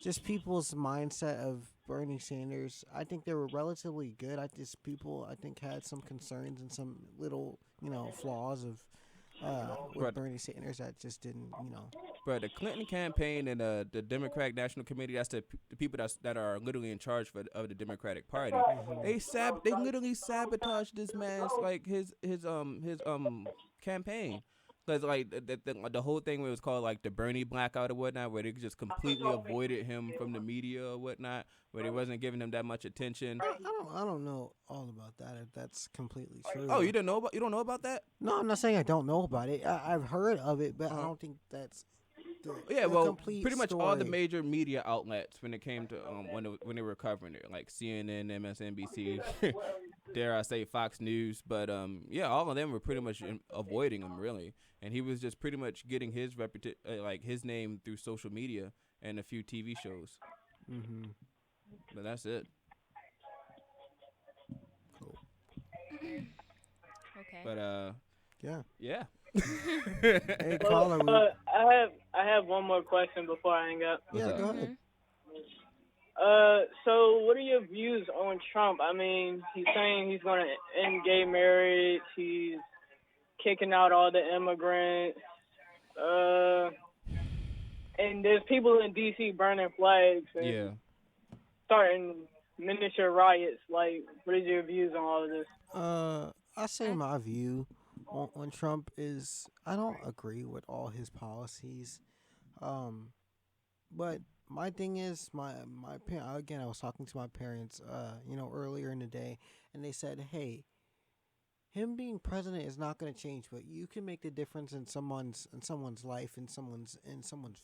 just people's mindset of Bernie Sanders, I think they were relatively good. People I think had some concerns and some little flaws of with Bernie Sanders that just didn't, Bro, the Clinton campaign and the Democratic National Committee, that's the people that are literally in charge of the Democratic Party. They literally sabotaged this man's his campaign. Cause the whole thing was called like the Bernie blackout or whatnot, where they just completely avoided him from the media or whatnot, where they wasn't giving him that much attention. I don't know all about that. If that's completely true. Oh, you don't know about that? No, I'm not saying I don't know about it. I've heard of it, but I don't think that's. Pretty much all the major media outlets when it came to when they were covering it, like CNN, MSNBC, dare I say Fox News, but all of them were pretty much avoiding him really, and he was just pretty much getting his his name through social media and a few TV shows. But that's it. Cool. Okay. But yeah. Hey, caller. I have one more question before I hang up. Yeah, go ahead. So what are your views on Trump? I mean, he's saying he's going to end gay marriage. He's kicking out all the immigrants. And there's people in D.C. burning flags and starting miniature riots. Like, what is your views on all of this? I say my view on Trump is I don't agree with all his policies, but my thing is my again I was talking to my parents earlier in the day, and they said, hey, him being president is not going to change, but you can make the difference in someone's life, in someone's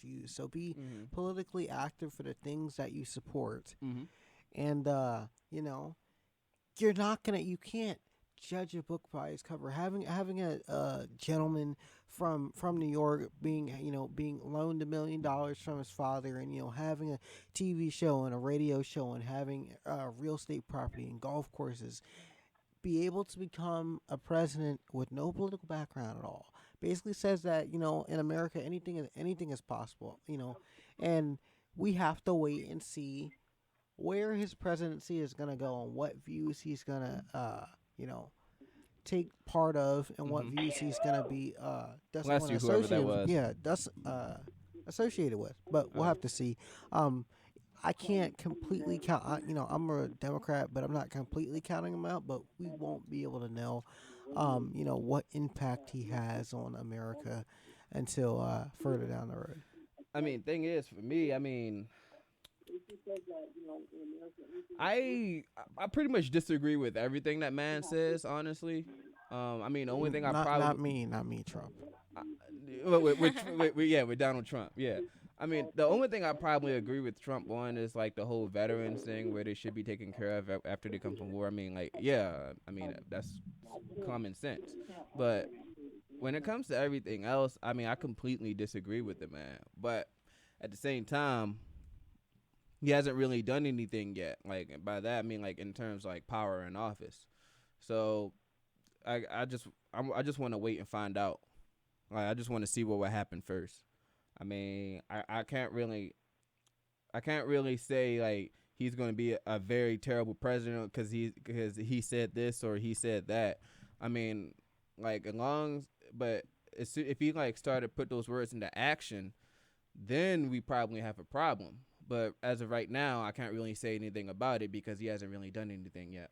views. So be politically active for the things that you support, and you can't judge a book by its cover. Having a gentleman from New York being loaned $1 million from his father, and having a TV show and a radio show and having real estate property and golf courses, be able to become a president with no political background at all basically says that in America anything is possible, and we have to wait and see where his presidency is going to go and what views he's going to take part of, and what views he's gonna be associated with. But we'll have to see. I can't completely count. I'm a Democrat, but I'm not completely counting him out. But we won't be able to know, what impact he has on America until further down the road. I mean, thing is, for me, I pretty much disagree with everything that man says, honestly. The only thing not me, Trump. With Donald Trump, yeah. The only thing I probably agree with Trump on is like the whole veterans thing, where they should be taken care of after they come from war. That's common sense. But when it comes to everything else, I completely disagree with the man. But at the same time, he hasn't really done anything yet. Like, by that I mean like in terms of like power and office. So I just want to wait and find out. Like, I just want to see what will happen first. I can't really say like he's going to be a very terrible president because he said this or he said that. But if he like started to put those words into action, then we probably have a problem. But as of right now, I can't really say anything about it because he hasn't really done anything yet.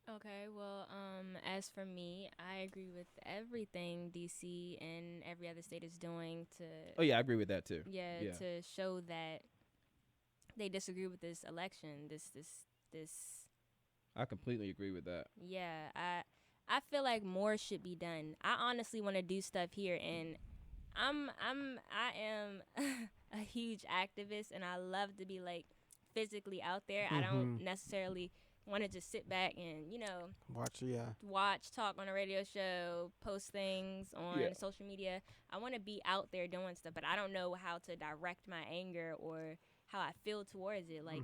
Okay, well, as for me, I agree with everything DC and every other state is doing to... Oh, yeah, I agree with that, too. Yeah, to show that they disagree with this election, this... I completely agree with that. Yeah, I feel like more should be done. I honestly want to do stuff here, and I am a huge activist, and I love to be, like, physically out there. I don't necessarily... want to just sit back and watch, talk on a radio show, post things on social media. I want to be out there doing stuff, but I don't know how to direct my anger or how I feel towards it. Like,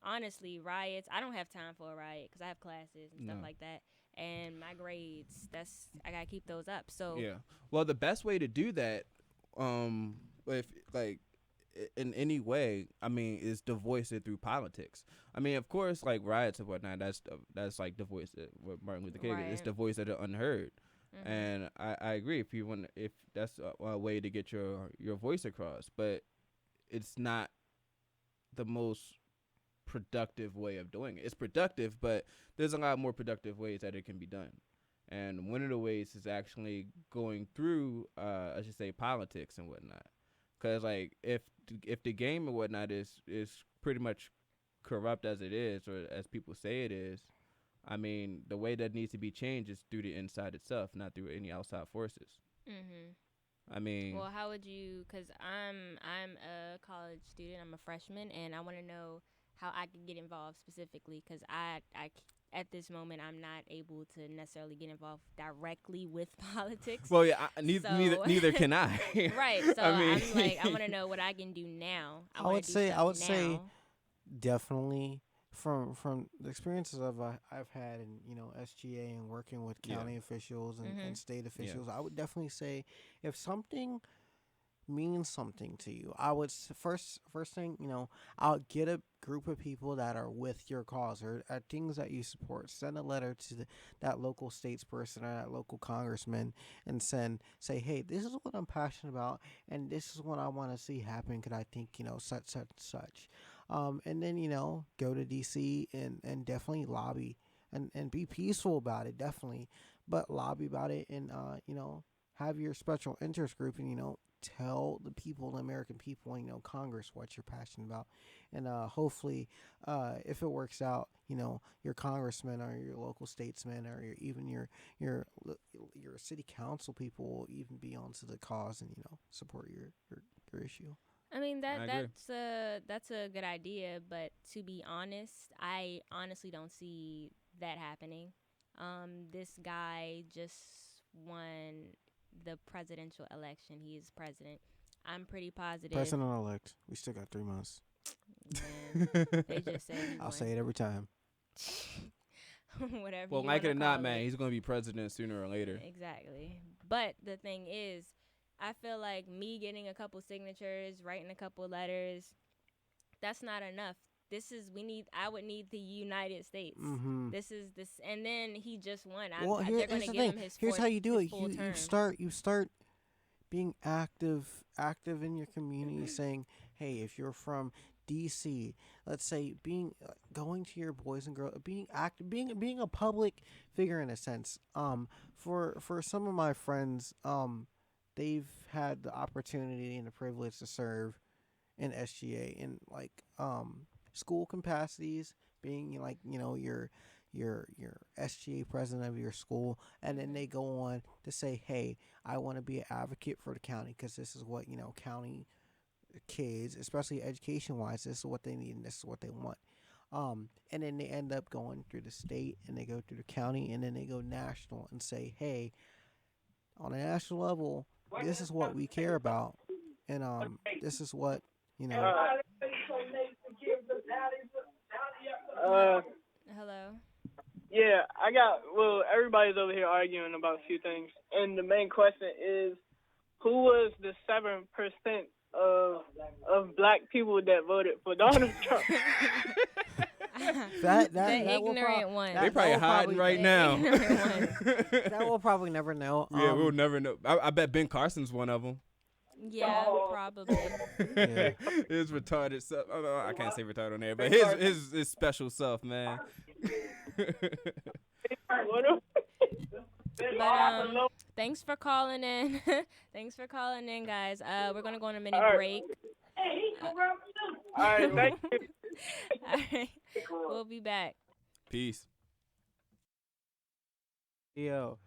honestly, riots, I don't have time for a riot because I have classes and stuff like that, and my grades, I gotta keep those up. So well, the best way to do that, in any way, I mean, is to voice it through politics. I mean, of course, like riots and whatnot, that's like the voice that what Martin Luther King. It's the voice that are unheard. Mm-hmm. And I agree if that's a way to get your voice across, but it's not the most productive way of doing it. It's productive, but there's a lot more productive ways that it can be done. And one of the ways is actually going through, I should say, politics and whatnot. Because, like, if the game and whatnot is pretty much corrupt as it is, or as people say it is, I mean, the way that needs to be changed is through the inside itself, not through any outside forces. Mm-hmm. I mean... Well, how would you... Because I'm a college student. I'm a freshman, and I want to know how I can get involved specifically, because I at this moment, I'm not able to necessarily get involved directly with politics. Well, yeah, neither can I. Right. So I mean, I'm like, I want to know what I can do now. I would say definitely from the experiences I've had in, you know, SGA and working with county officials and state officials, I would definitely say if something means something to you, I would first thing, you know, I'll get a group of people that are with your cause or things that you support. Send a letter to that local statesperson or that local congressman and say, hey, this is what I'm passionate about and this is what I want to see happen because I think, you know, such. And then, you know, go to DC and definitely lobby and be peaceful about it, definitely, but lobby about it and, you know, have your special interest group and, you know, tell the people, the American people, you know, Congress what you're passionate about. And hopefully, if it works out, you know, your congressman or your local statesman or even your city council people will even be onto the cause and, you know, support your issue. I mean, that's a good idea, but to be honest, I honestly don't see that happening. This guy just won the presidential election. He is president. I'm pretty positive. President-elect. We still got 3 months. Man, they just said I'll say it every time. Whatever. Well, like it or not, man, he's going to be president sooner or later. Exactly. But the thing is, I feel like me getting a couple signatures, writing a couple letters, that's not enough. I would need the United States. Mm-hmm. And then he just won. They're going to give him his Here's how you do it. You term. start being active in your community, saying, hey, if you're from DC, let's say going to your boys and girls, being active, being a public figure in a sense. For some of my friends, they've had the opportunity and the privilege to serve in SGA in like school capacities, being like, you know, your SGA president of your school, and then they go on to say, hey, I want to be an advocate for the county because this is what, you know, county kids, especially education wise, this is what they need and this is what they want. And then they end up going through the state and they go through the county and then they go national and say, hey, on a national level, this is what we care about, and this is what, you know. Hello. Yeah, everybody's over here arguing about a few things, and the main question is, who was the 7% of black people that voted for Donald Trump? The ignorant one. They probably hiding right now. That we'll probably never know. Yeah, we'll never know. I bet Ben Carson's one of them. Yeah, probably. Yeah. His retarded self. Oh, I can't say retarded on there, but his special self, man. But thanks for calling in. Thanks for calling in, guys. We're gonna go on a mini break. All right, thank you. All right, we'll be back. Peace. Yo,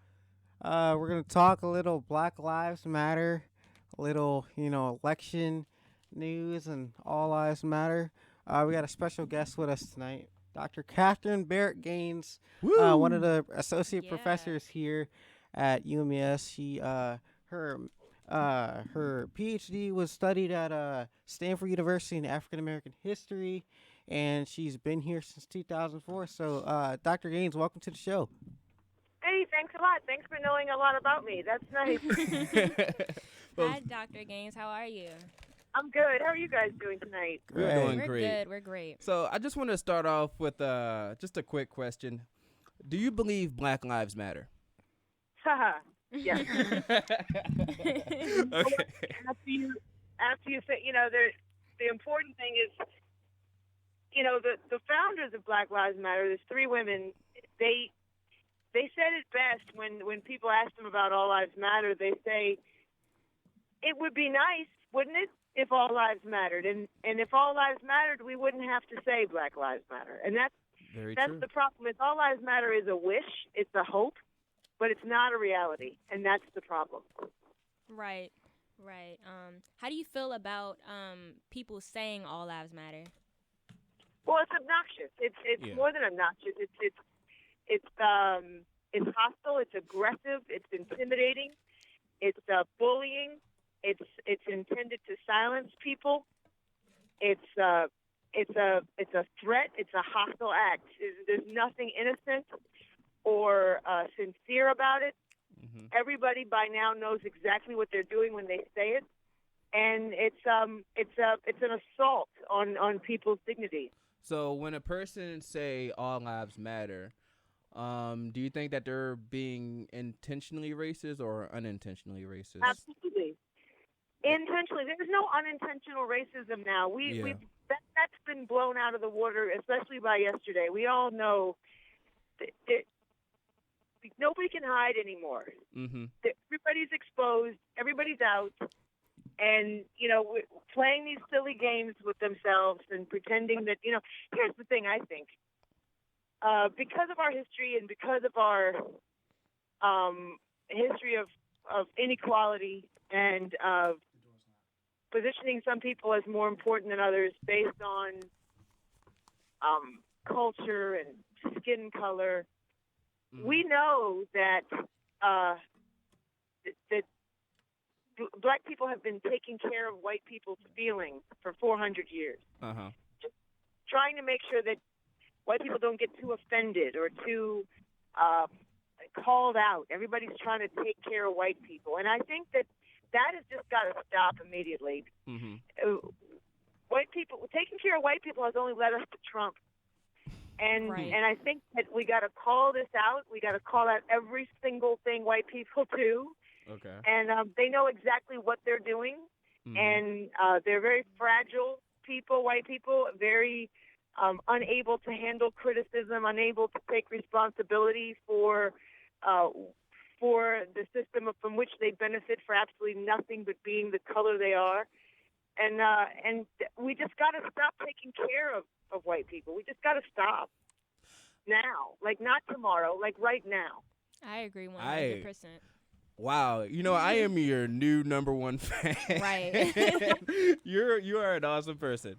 we're gonna talk a little Black Lives Matter, a little, you know, election news, and All Lives Matter. We got a special guest with us tonight, Dr. Kathryn Barrett-Gaines, one of the associate professors here at UMES. She her PhD was studied at Stanford University in African American history, and she's been here since 2004. So, Dr. Gaines, welcome to the show. Hey, thanks a lot. Thanks for knowing a lot about me. That's nice. Hi, Dr. Gaines. How are you? I'm good. How are you guys doing tonight? We're doing We're great. good. We're great. So I just want to start off with just a quick question. Do you believe Black Lives Matter? Haha. Yes. Okay. After you say, the important thing is, the founders of Black Lives Matter, there's three women, they said it best when people asked them about All Lives Matter. They say, it would be nice, wouldn't it, if all lives mattered? And if all lives mattered, we wouldn't have to say Black Lives Matter. And that's true. the problem. Is all lives matter is a wish, it's a hope, but it's not a reality, and that's the problem. Right. How do you feel about people saying all lives matter? Well, it's obnoxious. It's more than obnoxious. It's hostile. It's aggressive. It's intimidating. It's bullying. It's intended to silence people. It's a threat. It's a hostile act. There's nothing innocent or sincere about it. Mm-hmm. Everybody by now knows exactly what they're doing when they say it, and it's an assault on people's dignity. So when a person say all lives matter, do you think that they're being intentionally racist or unintentionally racist? Absolutely. Intentionally. There's no unintentional racism now. That's been blown out of the water, especially by yesterday. We all know that nobody can hide anymore. Mm-hmm. Everybody's exposed. Everybody's out. And, playing these silly games with themselves and pretending that, here's the thing, I think. Because of our history and because of our history of inequality and of positioning some people as more important than others based on culture and skin color, we know that that Black people have been taking care of white people's feelings for 400 years. Uh-huh. Just trying to make sure that white people don't get too offended or too called out. Everybody's trying to take care of white people. And I think that has just got to stop immediately. Mm-hmm. White people, taking care of white people has only led us to Trump. And I think that we got to call this out. We got to call out every single thing white people do. Okay. And they know exactly what they're doing. Mm-hmm. And they're very fragile people, white people, very unable to handle criticism, unable to take responsibility for the system from which they benefit for absolutely nothing but being the color they are. And we just got to stop taking care of white people. We just got to stop now, like not tomorrow, like right now. I agree 100%. Wow, I am your new number one fan. Right. You are an awesome person.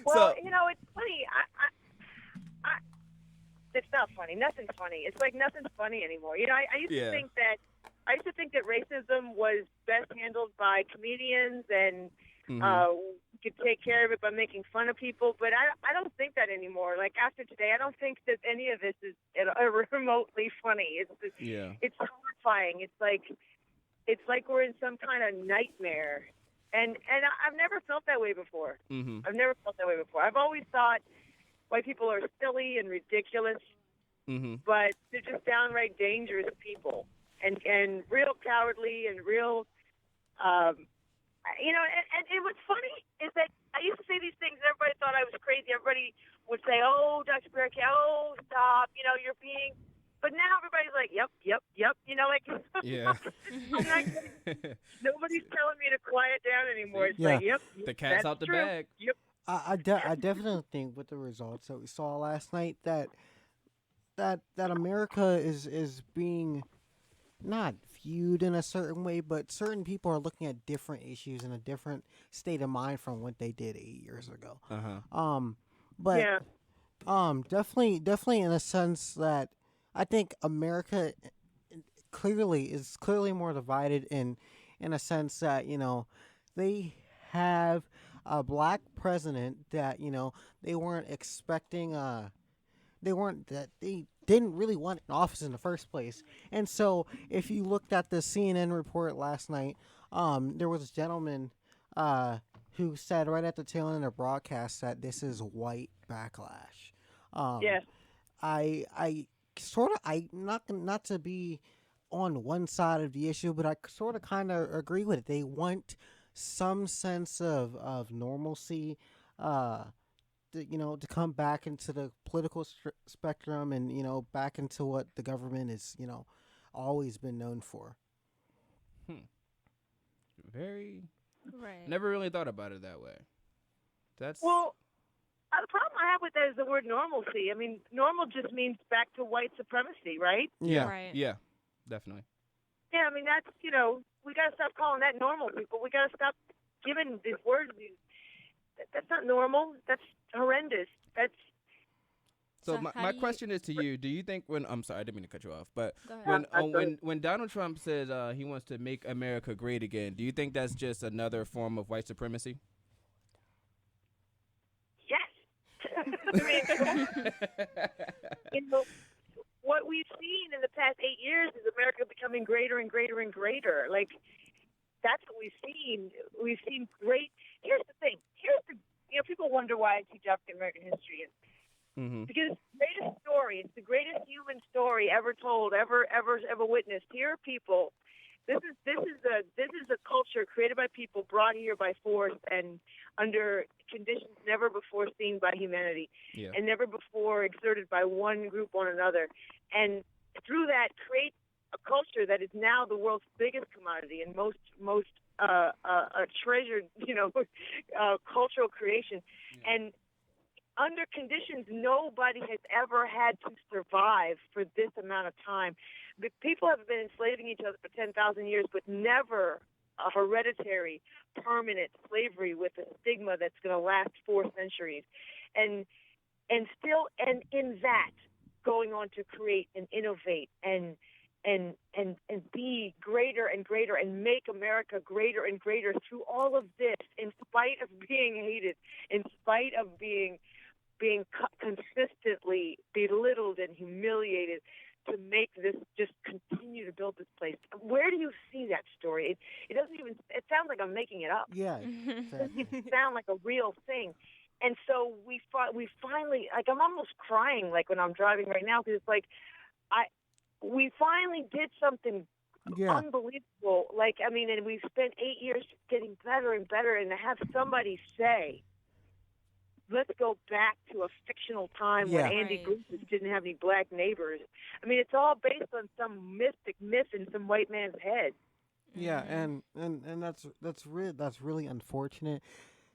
Well, it's funny. It's not funny. Nothing's funny. It's like nothing's funny anymore. I used to think that racism was best handled by comedians and could take care of it by making fun of people. But I don't think that anymore. Like after today, I don't think that any of this is remotely funny. It's horrifying. It's like we're in some kind of nightmare. And I've never felt that way before. Mm-hmm. I've never felt that way before. I've always thought white people are silly and ridiculous, but they're just downright dangerous people and real cowardly and real, and what's funny is that I used to say these things and everybody thought I was crazy. Everybody would say, oh, Dr. Barrett-Gaines, oh, stop, you're being, but now everybody's like, yep. Yeah. Nobody's telling me to quiet down anymore. It's like, yep. The cat's out the bag. Yep. I definitely think with the results that we saw last night that America is being not viewed in a certain way, but certain people are looking at different issues in a different state of mind from what they did 8 years ago. Definitely in a sense that I think America is clearly more divided in a sense that they have a black president that they weren't expecting they didn't really want in office in the first place. And so if you looked at the CNN report last night, there was a gentleman who said right at the tail end of the broadcast that this is white backlash. Yes. I sort of, not to be on one side of the issue, but I sort of kind of agree with it. They want some sense of normalcy, to come back into the political spectrum and, back into what the government is, always been known for. Very. Right. Never really thought about it that way. That's. Well, the problem I have with that is the word normalcy. I mean, normal just means back to white supremacy, right? Yeah. Right. Yeah, definitely. Yeah, I mean, that's, we got to stop calling that normal, people. We got to stop giving these words. That's not normal. That's horrendous. That's. So my question is to you: do you think I'm sorry, I didn't mean to cut you off, but when Donald Trump says he wants to make America great again, do you think that's just another form of white supremacy? Yes. I mean, what we've seen in the past 8 years is America becoming greater and greater and greater. Like, that's what we've seen. We've seen great. Here's the thing. People wonder why I teach African American history. Because it's the greatest story. It's the greatest human story ever told, ever witnessed. Here are people. This is a culture created by people, brought here by force, and under conditions never before seen by humanity, and never before exerted by one group on another. And through that, create a culture that is now the world's biggest commodity and most treasured, cultural creation. Yeah. And under conditions nobody has ever had to survive for this amount of time. The people have been enslaving each other for 10,000 years, but never a hereditary, permanent slavery with a stigma that's going to last 4 centuries. And in that, going on to create and innovate and be greater and greater and make America greater and greater through all of this, in spite of being hated, in spite of being consistently belittled and humiliated, to make this, just continue to build this place. Where do you see that story? It doesn't even, it sounds like I'm making it up. Yeah. It doesn't sound like a real thing. And so we finally, like, I'm almost crying, like, when I'm driving right now, because it's like, we finally did something unbelievable. Like, I mean, and we've spent 8 years getting better and better, and to have somebody say, let's go back to a fictional time when Andy Griffith didn't have any black neighbors. I mean, it's all based on some mystic myth in some white man's head. Yeah, and that's really unfortunate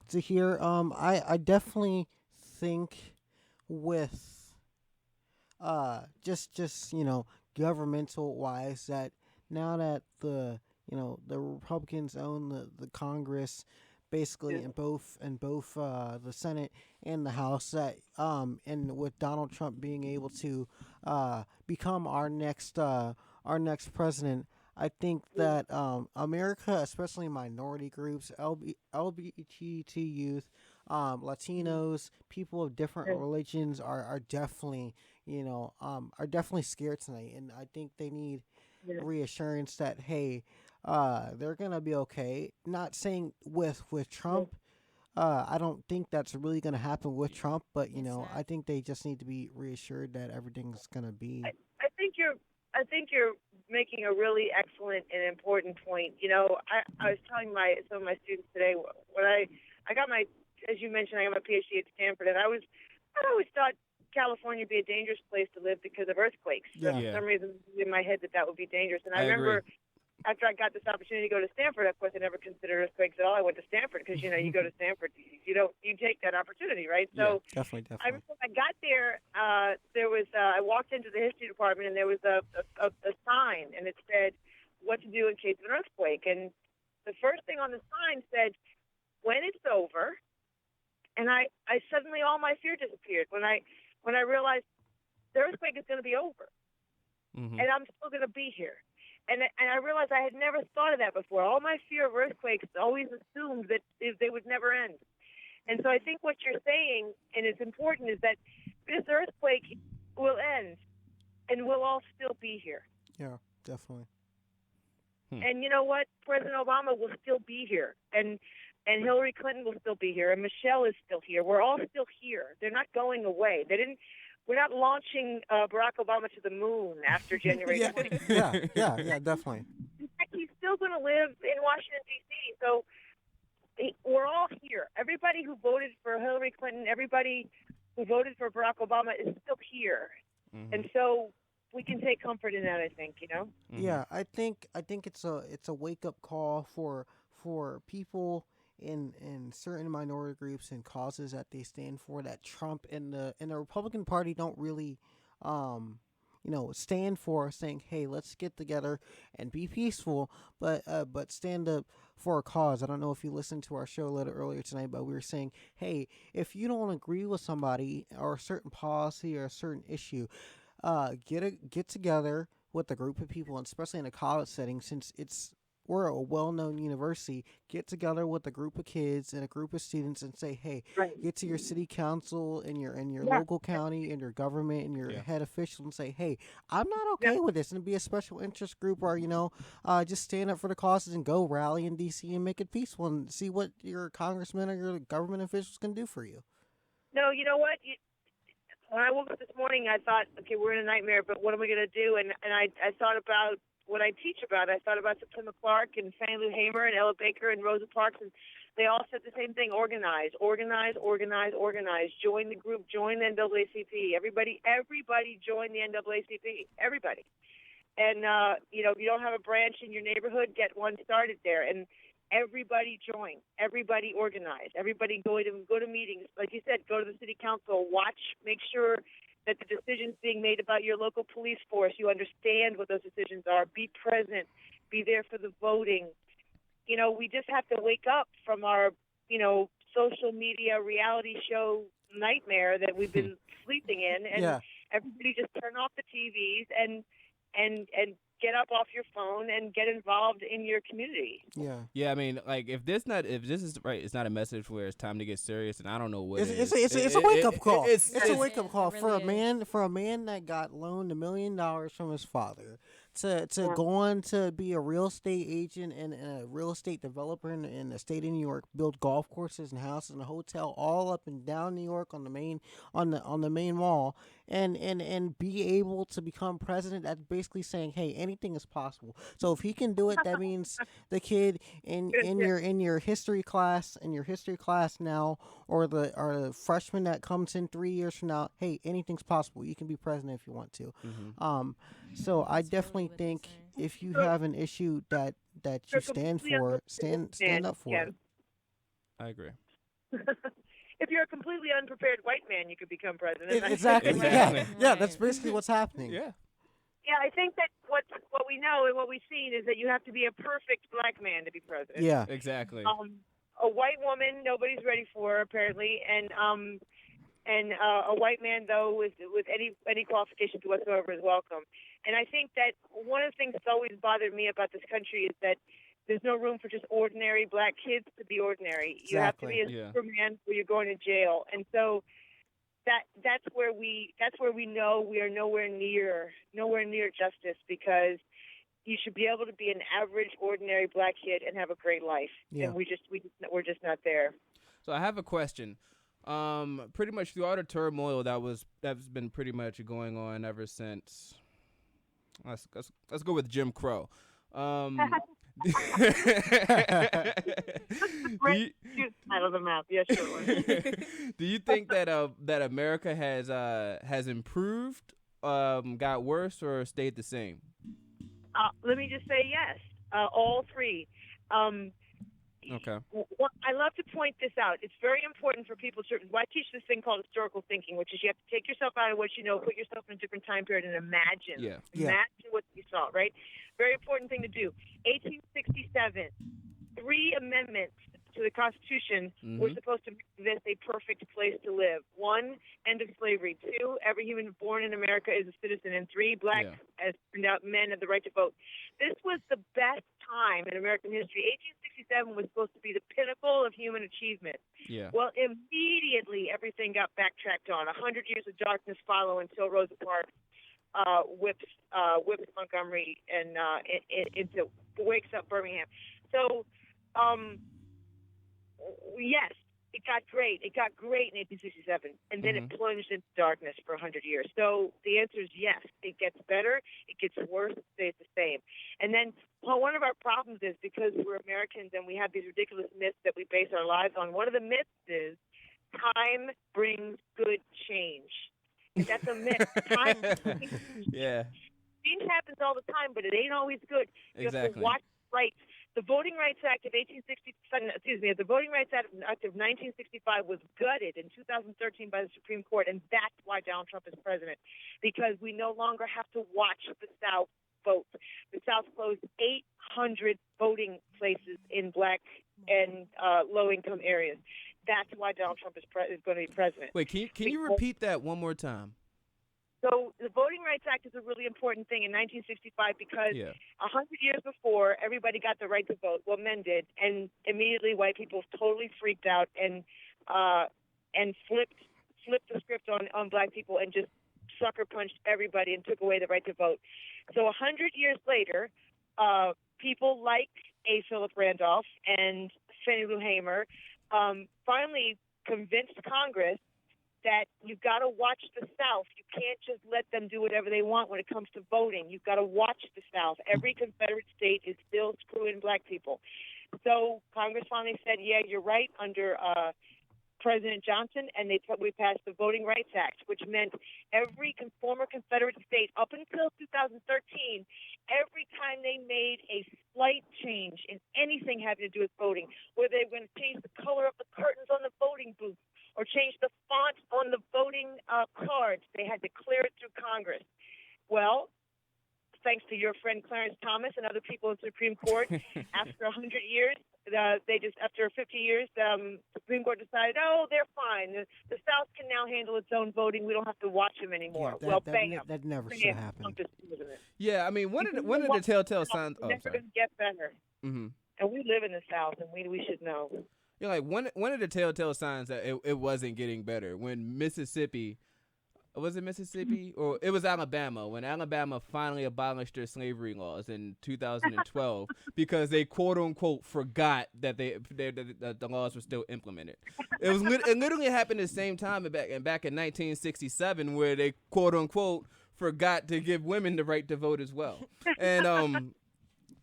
to hear. I definitely think with just governmental wise, that now that the Republicans own the Congress, basically in both the Senate and the House, that and with Donald Trump being able to become our next president, I think that America, especially minority groups, LGBT youth, Latinos, people of different religions are definitely scared tonight, and I think they need reassurance that, hey, they're gonna be okay. Not saying with Trump. I don't think that's really gonna happen with Trump, but I think they just need to be reassured that everything's gonna be. I think you're making a really excellent and important point. I was telling some of my students today, when I got my, as you mentioned, I got my PhD at Stanford, and I always thought California would be a dangerous place to live because of earthquakes. Yeah. For some reason in my head that would be dangerous. And I remember after I got this opportunity to go to Stanford, of course I never considered earthquakes at all. I went to Stanford because, you go to Stanford, you take that opportunity, right? So definitely. I remember when I got there, there was I walked into the history department, and there was a sign, and it said what to do in case of an earthquake. And the first thing on the sign said, when it's over. And I suddenly, all my fear disappeared when I realized the earthquake is going to be over, and I'm still going to be here. And I realized I had never thought of that before. All my fear of earthquakes always assumed that they would never end. And so I think what you're saying, and it's important, is that this earthquake will end, and we'll all still be here. Yeah, definitely. And you know what? President Obama will still be here, and Hillary Clinton will still be here, and Michelle is still here. We're all still here. They're not going away. We're not launching Barack Obama to the moon after January 20th. Yeah, definitely. In fact, he's still going to live in Washington, D.C., so we're all here. Everybody who voted for Hillary Clinton, everybody who voted for Barack Obama is still here. And so we can take comfort in that, I think, you know? Yeah, I think it's a wake-up call for people in certain minority groups and causes that they stand for, that Trump and the Republican Party don't really stand for, saying, hey, let's get together and be peaceful, but stand up for a cause. I don't know if you listened to our show a little earlier tonight, but we were saying, hey, if you don't agree with somebody or a certain policy or a certain issue, get together with a group of people, and especially in a college setting, since we're a well-known university, get together with a group of kids and a group of students and say, hey, get to your city council and your local county and your government and your head official and say, hey, I'm not okay with this, and be a special interest group, or just stand up for the causes and go rally in D.C. and make it peaceful and see what your congressmen or your government officials can do for you. No, you know what? When I woke up this morning, I thought, okay, we're in a nightmare, but what are we going to do? And I thought about what I teach about. I thought about Septima Clark and Fannie Lou Hamer and Ella Baker and Rosa Parks, and they all said the same thing: organize, organize, organize, organize. Join the group, join the NAACP. Everybody join the NAACP. Everybody. And if you don't have a branch in your neighborhood, get one started there. And everybody join. Everybody organize. Everybody go to meetings. Like you said, go to the city council. Watch. Make sure that the decisions being made about your local police force, you understand what those decisions are. Be present. Be there for the voting. We just have to wake up from our, social media reality show nightmare that we've been sleeping in, and everybody just turn off the TVs and get up off your phone and get involved in your community. Yeah. I mean, like, if this is right, it's not a message where it's time to get serious, and I don't know what it's a wake up call. It's a wake up call for a man that got loaned $1 million from his father to go on to be a real estate agent and a real estate developer in the state of New York, build golf courses and houses and a hotel all up and down New York on the main mall, and be able to become president. That's basically saying, hey, anything is possible. So if he can do it, that means the kid in your history class now, or the freshman that comes in 3 years from now, hey, anything's possible. You can be president if you want to. So I definitely think if you have an issue that you stand for, stand up for it. I agree. If you're a completely unprepared white man, you could become president. Exactly. Yeah, that's basically what's happening. Yeah, I think that what we know and what we've seen is that you have to be a perfect black man to be president. Yeah, exactly. A white woman, nobody's ready for, apparently, and a white man, though, with any qualifications whatsoever is welcome. And I think that one of the things that's always bothered me about this country is that there's no room for just ordinary black kids to be ordinary. Exactly. You have to be a Superman or you're going to jail. And so that's where we know we are nowhere near justice, because you should be able to be an average, ordinary black kid and have a great life. Yeah. And we're just not there. So I have a question. Pretty much through all the turmoil that's been pretty much going on ever since. Let's go with Jim Crow. Right. Out of the map. Yes, sure. Do you think that America has improved, got worse, or stayed the same? Let me just say yes. All three. Okay. I love to point this out. It's very important for people to. I teach this thing called historical thinking, which is you have to take yourself out of what you know, put yourself in a different time period, and imagine. Imagine what you saw. Right. Very important thing to do. 1867. 3 amendments to the Constitution were supposed to make this a perfect place to live. 1, end of slavery. 2, every human born in America is a citizen. And 3, black, as turned out, men have the right to vote. This was the best time in American history. 1867 was supposed to be the pinnacle of human achievement. Yeah. Well, immediately everything got backtracked on. 100 years of darkness follow until Rosa Parks whips Montgomery and into wakes up Birmingham. So, yes, it got great. It got great in 1867, and then it plunged into darkness for 100 years. So the answer is yes. It gets better. It gets worse. It stays the same. And then one of our problems is because we're Americans and we have these ridiculous myths that we base our lives on. One of the myths is time brings good change. And that's a myth. Time brings change happens all the time, but it ain't always good. You have to watch right. The Voting Rights Act of the Voting Rights Act of 1965 was gutted in 2013 by the Supreme Court, and that's why Donald Trump is president, because we no longer have to watch the South vote. The South closed 800 voting places in black and low-income areas. That's why Donald Trump is going to be president. Wait, can you repeat that one more time? So the Voting Rights Act is a really important thing in 1965 because 100 years before, everybody got the right to vote. Well, men did, and immediately white people totally freaked out and flipped the script on black people and just sucker punched everybody and took away the right to vote. So 100 years later, people like A. Philip Randolph and Fannie Lou Hamer finally convinced Congress that you've got to watch the South. You can't just let them do whatever they want when it comes to voting. You've got to watch the South. Every Confederate state is still screwing black people. So Congress finally said, yeah, you're right, under President Johnson, and we passed the Voting Rights Act, which meant every former Confederate state up until 2013, every time they made a slight change in anything having to do with voting, where they were going to change the color of the curtains on the voting booth or change the font on the voting cards, they had to clear it through Congress. Well, thanks to your friend Clarence Thomas and other people in the Supreme Court, after 100 years, after 50 years, the Supreme Court decided, they're fine. The South can now handle its own voting. We don't have to watch them anymore. That never should happen. Yeah, I mean, one of the telltale signs. It's never going to get better. Mm-hmm. And we live in the South, and we should know. You know, like one of the telltale signs that it wasn't getting better when Mississippi. Was it Mississippi or it was Alabama when Alabama finally abolished their slavery laws in 2012 because they quote unquote forgot that that the laws were still implemented. It literally happened at the same time back in 1967 where they quote unquote forgot to give women the right to vote as well. And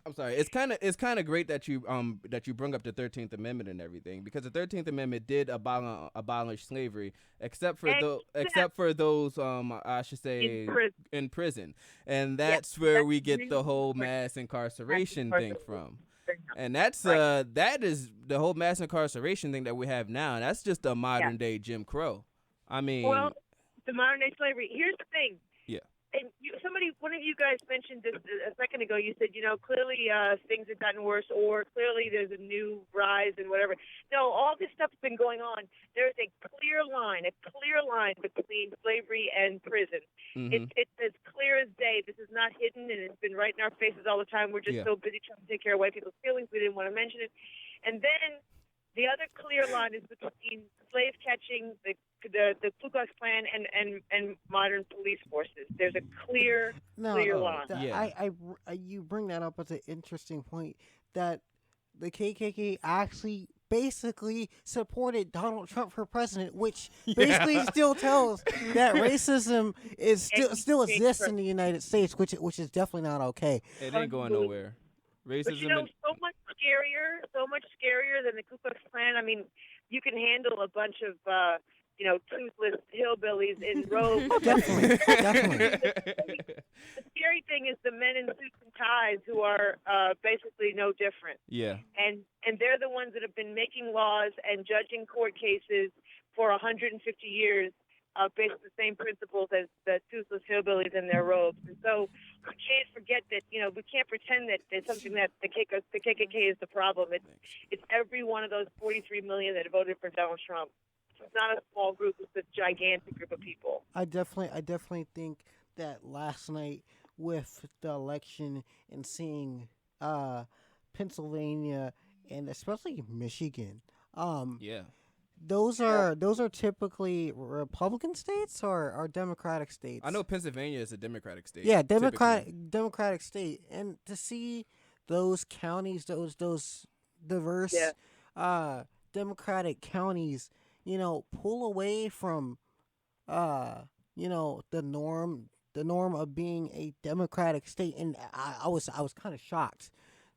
I'm sorry. It's kind of great that you bring up the 13th Amendment and everything, because the 13th Amendment did abolish slavery, except for those I should say in prison, and that's where we get the whole mass incarceration thing from. And that is the whole mass incarceration thing that we have now. And that's just a modern day Jim Crow. I mean, well, the modern day slavery. Here's the thing. Yeah. And one of you guys mentioned this a second ago. You said, clearly things have gotten worse, or clearly there's a new rise and whatever. No, all this stuff's been going on. There's a clear line between slavery and prison. Mm-hmm. It's as clear as day. This is not hidden, and it's been right in our faces all the time. We're just so busy trying to take care of white people's feelings, we didn't want to mention it. And then the other clear line is between slave catching, the Ku Klux Klan, and modern police forces. There's a clear line. You bring that up as an interesting point, that the KKK actually basically supported Donald Trump for president, which basically still tells that racism is still exists in the United States, which is definitely not okay. It ain't going nowhere. Racism. But so much scarier than the Ku Klux Klan. I mean, you can handle a bunch of toothless hillbillies in robes. Definitely. The scary thing is the men in suits and ties who are basically no different. Yeah. And they're the ones that have been making laws and judging court cases for 150 years based on the same principles as the toothless hillbillies in their robes. And so we can't forget that, we can't pretend that it's something that the KKK is the problem. It's every one of those 43 million that voted for Donald Trump. It's not a small group; it's a gigantic group of people. I definitely think that last night with the election and seeing Pennsylvania and especially Michigan, those are typically Republican states or Democratic states. I know Pennsylvania is a Democratic state. Yeah, Democratic state, and to see those counties, those diverse Democratic counties, pull away from the norm of being a Democratic state. And I was kind of shocked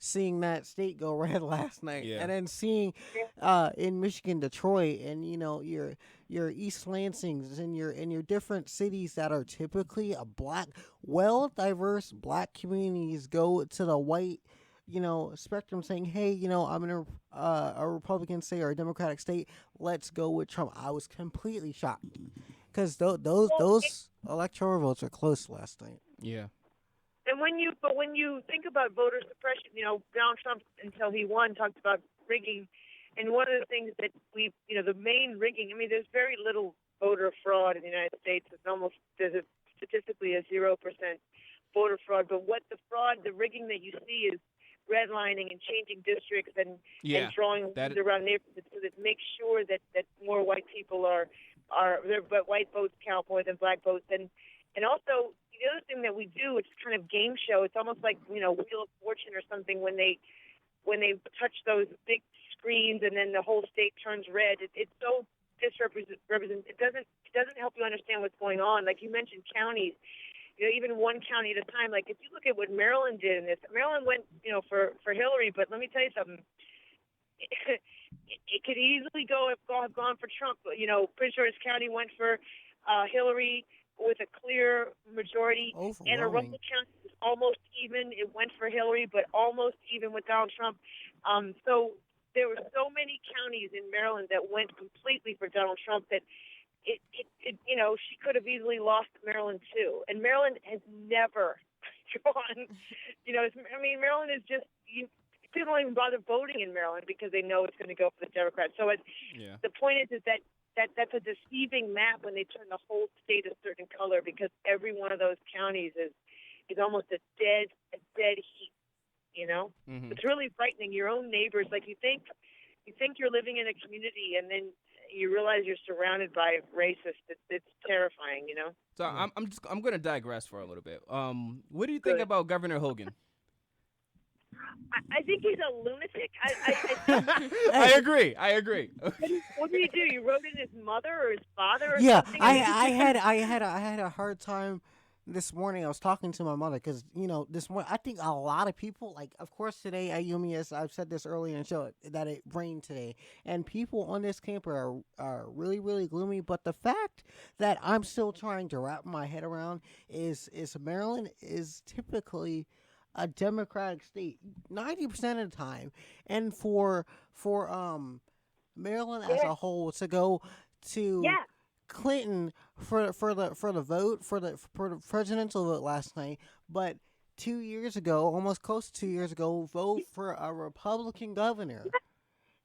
seeing that state go red last night, and then seeing in Michigan, Detroit, and your East Lansings and your different cities that are typically a diverse black communities go to the white spectrum, saying, hey, I'm in a Republican state or a Democratic state, let's go with Trump. I was completely shocked because those electoral votes are close last night. Yeah. And when you think about voter suppression, Donald Trump, until he won, talked about rigging. And one of the things that the main rigging, there's very little voter fraud in the United States. There's statistically a 0% voter fraud. But the rigging that you see is redlining and changing districts and drawing lines around neighborhoods so that make sure that more white people but white votes count more than black votes. And also, the other thing that we do, it's kind of game show. It's almost like, Wheel of Fortune or something when they touch those big screens and then the whole state turns red. It's so disrepresent. It doesn't help you understand what's going on. Like you mentioned counties, even one county at a time. Like if you look at what Maryland did in this, Maryland went, for Hillary, but let me tell you something. It could easily have gone for Trump. Prince George's County went for Hillary with a clear majority. Anne Arundel County was almost even. It went for Hillary, but almost even with Donald Trump. So there were so many counties in Maryland that went completely for Donald Trump that she could have easily lost Maryland too. And Maryland has never gone. Maryland is just people don't even bother voting in Maryland because they know it's going to go for the Democrats. So the point is that that's a deceiving map when they turn the whole state a certain color, because every one of those counties is almost a dead heat. Mm-hmm. It's really frightening. Your own neighbors, like you think you're living in a community, and then you realize you're surrounded by racists. It's terrifying. So I'm going to digress for a little bit. What do you think about Governor Hogan? I think he's a lunatic. I agree. What did he do? You wrote in his mother or his father? Or something? I had a hard time this morning. I was talking to my mother because this morning I think a lot of people, like, of course today at UMES, I've said this earlier in the show that it rained today, and people on this campus are really, really gloomy. But the fact that I'm still trying to wrap my head around is Maryland is typically a Democratic state 90% of the time, and for Maryland as a whole to go to Clinton for the vote for the presidential vote last night, but 2 years ago, almost close to 2 years ago, vote for a Republican governor.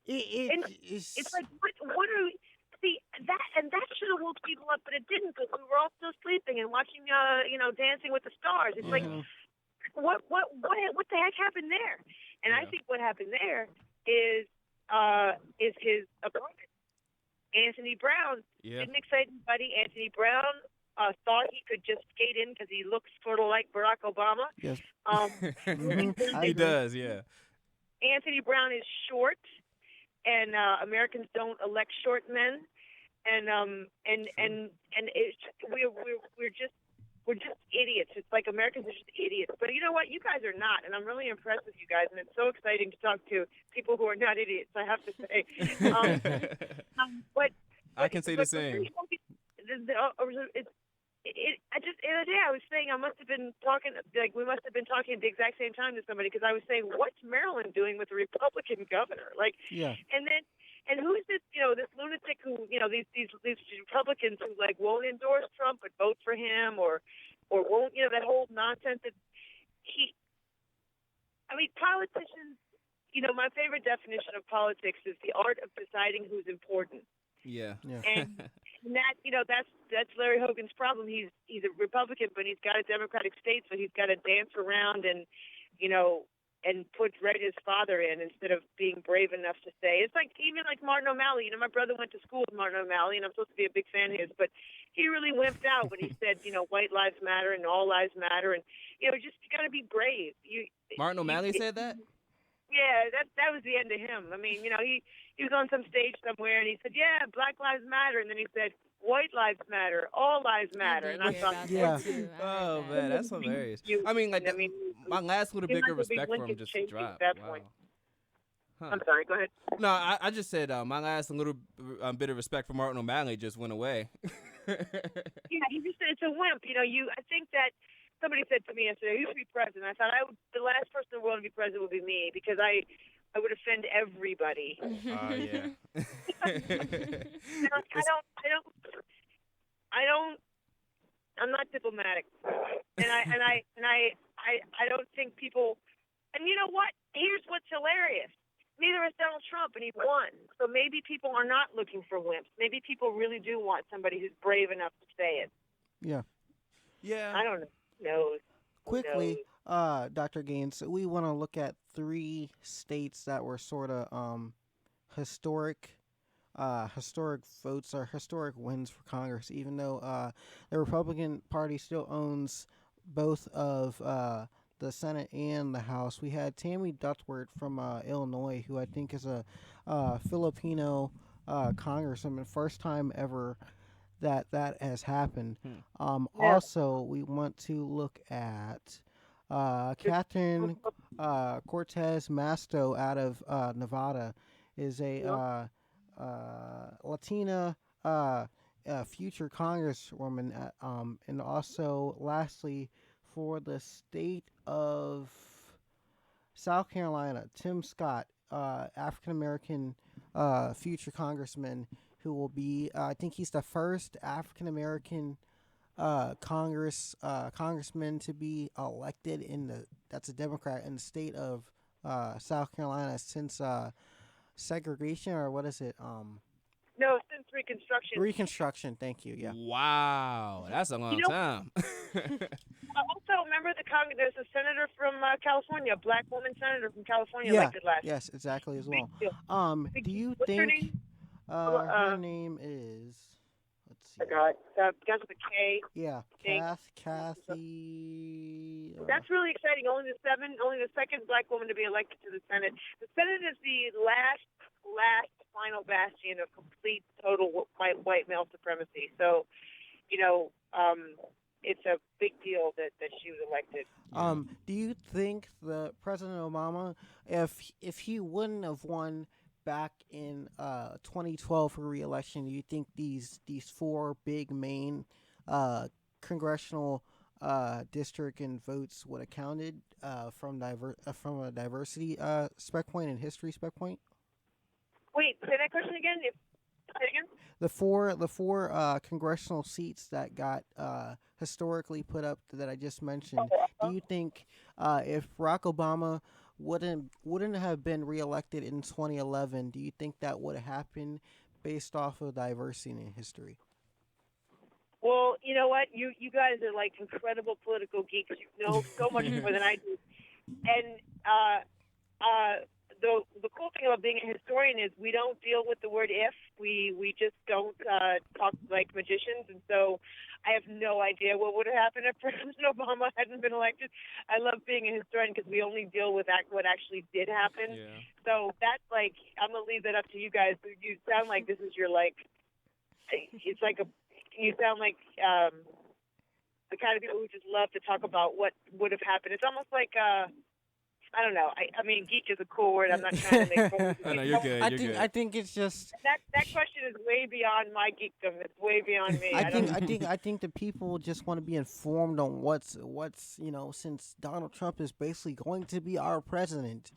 It's like what are we? See, that should have woke people up, but it didn't, because we were all still sleeping and watching Dancing with the Stars. It's like, what the heck happened there? And I think what happened there is his opponent, Anthony Brown. Didn't excite anybody. Anthony Brown thought he could just skate in because he looks sort of like Barack Obama. Yes. He does, yeah. Anthony Brown is short, and Americans don't elect short men, and we're just idiots. It's like Americans are just idiots. But you know what? You guys are not, and I'm really impressed with you guys, and it's so exciting to talk to people who are not idiots, I have to say. But I can say the same. The other day I was saying we must have been talking at the exact same time to somebody, because I was saying, what's Maryland doing with a Republican governor? And who's this, this lunatic who, these Republicans who won't endorse Trump but vote for him, or won't, that whole nonsense that politicians, my favorite definition of politics is the art of deciding who's important. Yeah. And that's Larry Hogan's problem. He's a Republican, but he's got a Democratic state, so he's got to dance around and read his father in instead of being brave enough to say. It's like even like Martin O'Malley. My brother went to school with Martin O'Malley, and I'm supposed to be a big fan of his, but he really wimped out when he said, white lives matter and all lives matter, and just you got to be brave. Martin O'Malley said that? Yeah, that was the end of him. I mean, he was on some stage somewhere and he said, "Yeah, Black lives matter," and then he said, "White lives matter, all lives matter." And I thought, yeah. Oh man, that's hilarious. I mean, my last little bit of respect for him just dropped. Wow. Huh. I'm sorry. Go ahead. No, I just said my last little bit of respect for Martin O'Malley just went away. Yeah, he just said it's a wimp. I think that somebody said to me yesterday, "Who should be president?" I thought the last person in the world to be president would be me because I would offend everybody. Yeah. I'm not diplomatic, and I don't think people. And you know what? Here's what's hilarious. Neither is Donald Trump, and he won. So maybe people are not looking for wimps. Maybe people really do want somebody who's brave enough to say it. Yeah. Yeah. I don't know. Quickly, Dr. Gaines, we want to look at 3 states that were sort of historic votes or historic wins for Congress, even though the Republican Party still owns both of the Senate and the House. We had Tammy Duckworth from Illinois, who I think is a Filipino congresswoman, first time ever that has happened. Also, we want to look at Kathryn Cortez Masto out of Nevada, is a Latina future congresswoman, and also lastly for the state of South Carolina, Tim Scott, African American future congressman, who will be I think he's the first African American congressman to be elected that's a Democrat in the state of South Carolina since segregation, or what is it? No, since Reconstruction. Reconstruction, thank you. Yeah. Wow, that's a long time. Also, remember there's a senator from California, a black woman senator from California elected last year. Yes, exactly as well. Do you What's think her name? Her name is? Let's see. I forgot. Begins with a K. Yeah, Kathy. That's really exciting. Only the second black woman to be elected to the Senate. The Senate is the last final bastion of complete, total white male supremacy. So, it's a big deal that she was elected. Do you think the President Obama, if he wouldn't have won back in 2012 for re-election, do you think these 4 big main congressional district and votes would have counted from a diversity spec point and history spec point? Wait, say that question again. Say it again. The four congressional seats that got historically put up that I just mentioned. Do you think if Barack Obama wouldn't have been reelected in 2011, do you think that would have happened based off of diversity in history? Well, you know what? You guys are like incredible political geeks. You know so much more than I do. And the cool thing about being a historian is we don't deal with the word if. We just don't talk like magicians. And so I have no idea what would have happened if President Obama hadn't been elected. I love being a historian because we only deal with what actually did happen. Yeah. So that's like, I'm going to leave that up to you guys. You sound like this is your you sound like the kind of people who just love to talk about what would have happened. It's almost like I don't know. I mean, geek is a cool word. I'm not trying to make fun of No, you're good. I think it's just that question is way beyond my geekdom. It's way beyond me. I think the people just want to be informed on what's since Donald Trump is basically going to be our president.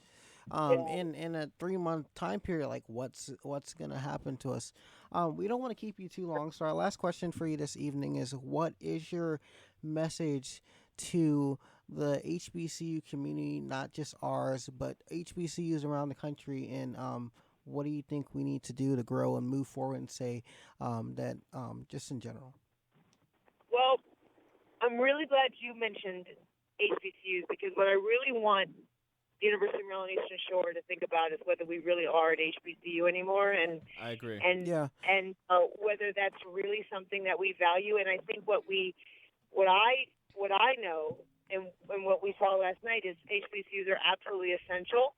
In a 3-month time period, like what's going to happen to us. We don't want to keep you too long, so our last question for you this evening is, what is your message to the HBCU community, not just ours, but HBCUs around the country, and what do you think we need to do to grow and move forward and say that just in general? Well, I'm really glad you mentioned HBCUs because what I really want the University of Maryland Eastern Shore to think about is whether we really are an HBCU anymore, and I agree. And whether that's really something that we value. And I think what I know and what we saw last night is HBCUs are absolutely essential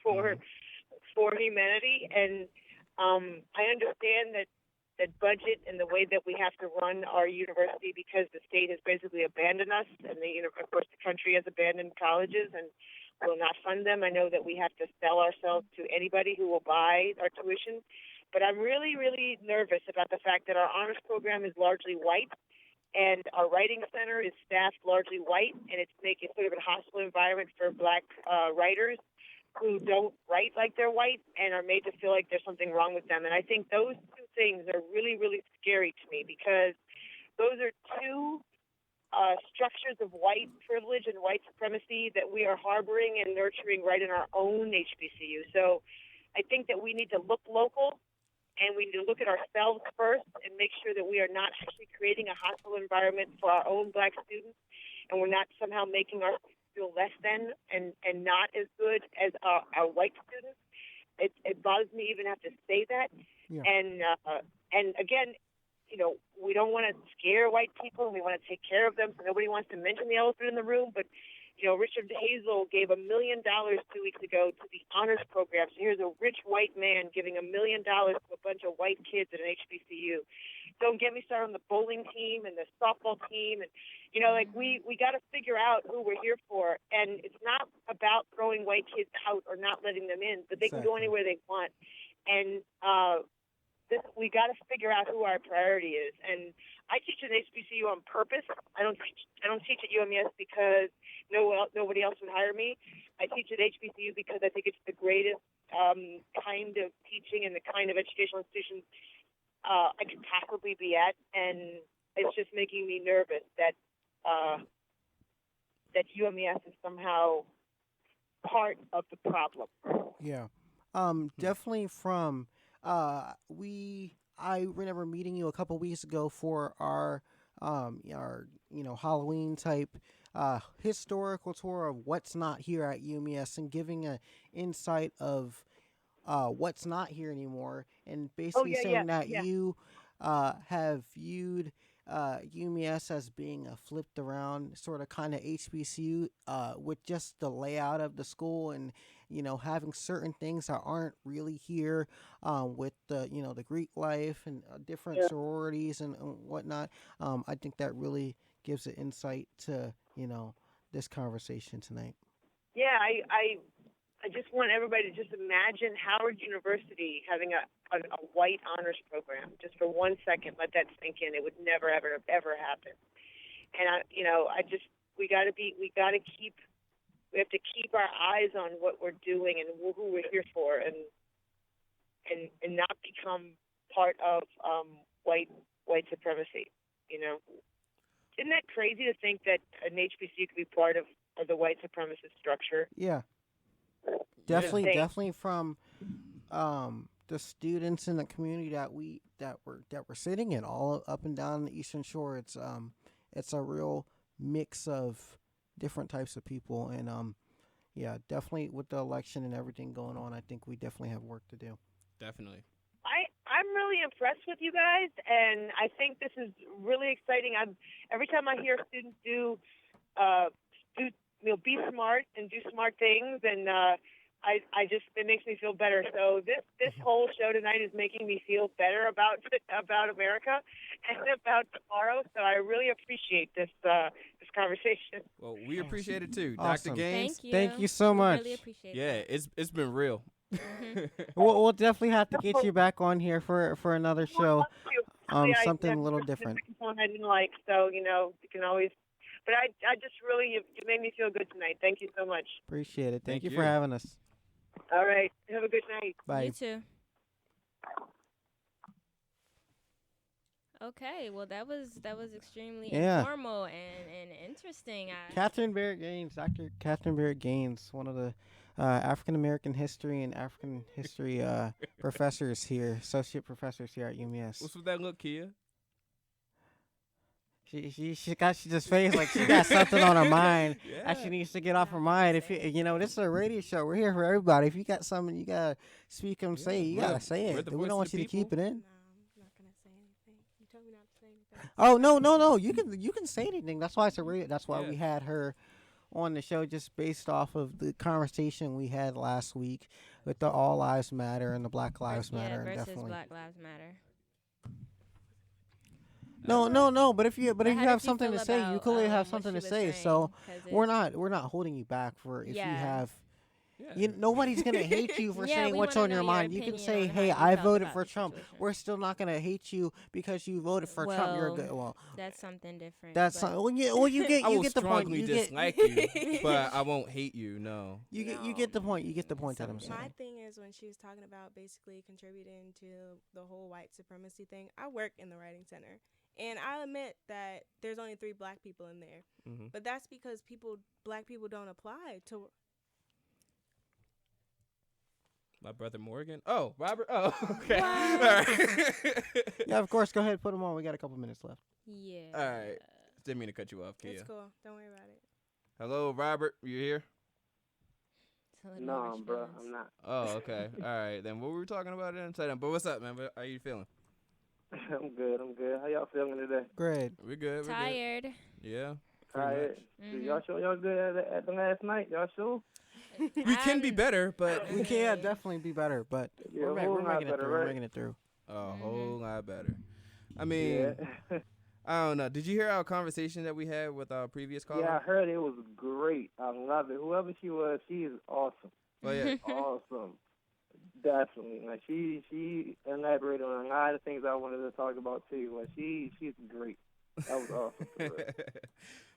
for humanity. And I understand that budget and the way that we have to run our university, because the state has basically abandoned us, and of course the country has abandoned colleges and will not fund them. I know that we have to sell ourselves to anybody who will buy our tuition, but I'm really, really nervous about the fact that our honors program is largely white, and our writing center is staffed largely white, and it's making sort of a hostile environment for black writers who don't write like they're white and are made to feel like there's something wrong with them. And I think those two things are really, really scary to me, because those are two structures of white privilege and white supremacy that we are harboring and nurturing right in our own HBCU. So I think that we need to look local, and we need to look at ourselves first and make sure that we are not actually creating a hostile environment for our own black students, and we're not somehow making our feel less than and not as good as our white students. It bothers me even have to say that. Yeah. And again, we don't want to scare white people, and we want to take care of them, so nobody wants to mention the elephant in the room. But Richard Hazel gave $1 million 2 weeks ago to the honors program. So here's a rich white man giving $1 million to a bunch of white kids at an HBCU. Don't get me started on the bowling team and the softball team, and we got to figure out who we're here for. And it's not about throwing white kids out or not letting them in, but they can go anywhere they want. And we got to figure out who our priority is. And I teach at HBCU on purpose. I don't teach at UMES because nobody else would hire me. I teach at HBCU because I think it's the greatest kind of teaching and the kind of educational institution I could possibly be at, and it's just making me nervous that UMES is somehow part of the problem. Yeah, definitely. From I remember meeting you a couple weeks ago for our Halloween type historical tour of what's not here at UMES, and giving an insight of what's not here anymore, and basically saying that you have viewed UMES as being a flipped around sort of kind of HBCU with just the layout of the school, and having certain things that aren't really here with the the Greek life and different sororities and whatnot. I think that really gives an insight to this conversation tonight. Yeah, I just want everybody to just imagine Howard University having a white honors program. Just for 1 second, let that sink in. It would never, ever, ever happen. And we have to keep our eyes on what we're doing and who we're here for, and not become part of white supremacy. Isn't that crazy to think that an HBCU could be part of the white supremacist structure? Yeah. Definitely from the students in the community that we're sitting in all up and down the Eastern Shore. It's a real mix of different types of people, and definitely with the election and everything going on, I think we definitely have work to do. Definitely. I'm really impressed with you guys, and I think this is really exciting. Every time I hear students be smart and do smart things, and it makes me feel better. So this whole show tonight is making me feel better about America and about tomorrow. So I really appreciate this conversation. Well, we appreciate it too, awesome. Dr. Gaines. Thank you so much. Really appreciate it. It's been real. We'll definitely have to get you back on here for another show. Something a little different. I didn't like, so you can always. But I just really, you made me feel good tonight. Thank you so much. Appreciate it. Thank you for having us. All right. Have a good night. Bye. You too. Okay, well that was extremely informal and interesting. Kathryn Barrett-Gaines, Dr. Kathryn Barrett-Gaines, one of the African American history and African history professors here, associate professors here at UMES. What's with that look, Kia? She just feels like she got something on her mind that she needs to get off her mind. If this is a radio show. We're here for everybody. If you got something you gotta speak and say, you gotta say it. We don't want you to keep it in. No, I'm not gonna say anything. You told me not to say anything. Oh no. You can say anything. That's why it's a radio. That's why we had her on the show, just based off of the conversation we had last week with the All Lives Matter and the Black Lives Matter. Versus definitely. Black Lives Matter. No. But if you how have did you something feel to say, you about, clearly have what something she to was say. saying? So 'Cause we're not holding you back for if you have. Nobody's gonna hate you for saying we what's wanna on your know mind. You can say, "Hey, I voted for Trump." We're still not gonna hate you because you voted for Trump. You're good. Well, that's something different. that's but well, you get I will the point. strongly You get dislike you, but I won't hate you. No. you get the point. You get the point that I'm saying. My thing is when she was talking about basically contributing to the whole white supremacy thing. I work in the writing center, and I admit that there's only 3 black people in there, but that's because black people don't apply to. My brother Morgan. Oh, Robert. Oh, okay. All What? right. Yeah, of course. Go ahead, put them on. We got a couple minutes left. Yeah. All right. Didn't mean to cut you off, Kia. It's cool. Don't worry about it. Hello, Robert. You here? No, bro, I'm not. Oh, okay. All right. Then what were we talking about in a second? But what's up, man? How you feeling? I'm good. How y'all feeling today? Great. We're good. Tired. Yeah. Tired. Y'all sure y'all good at the last night? Y'all sure? We can be better, but We can definitely be better, but we're making it through. Right? We're making it through. a whole lot better. I mean, I don't know. Did you hear our conversation that we had with our previous caller? Yeah, I heard it was great. I love it. Whoever she was, she is awesome. Oh yeah, awesome. Definitely. Like she elaborated on a lot of things I wanted to talk about too. Like she's great. That was awesome. For real.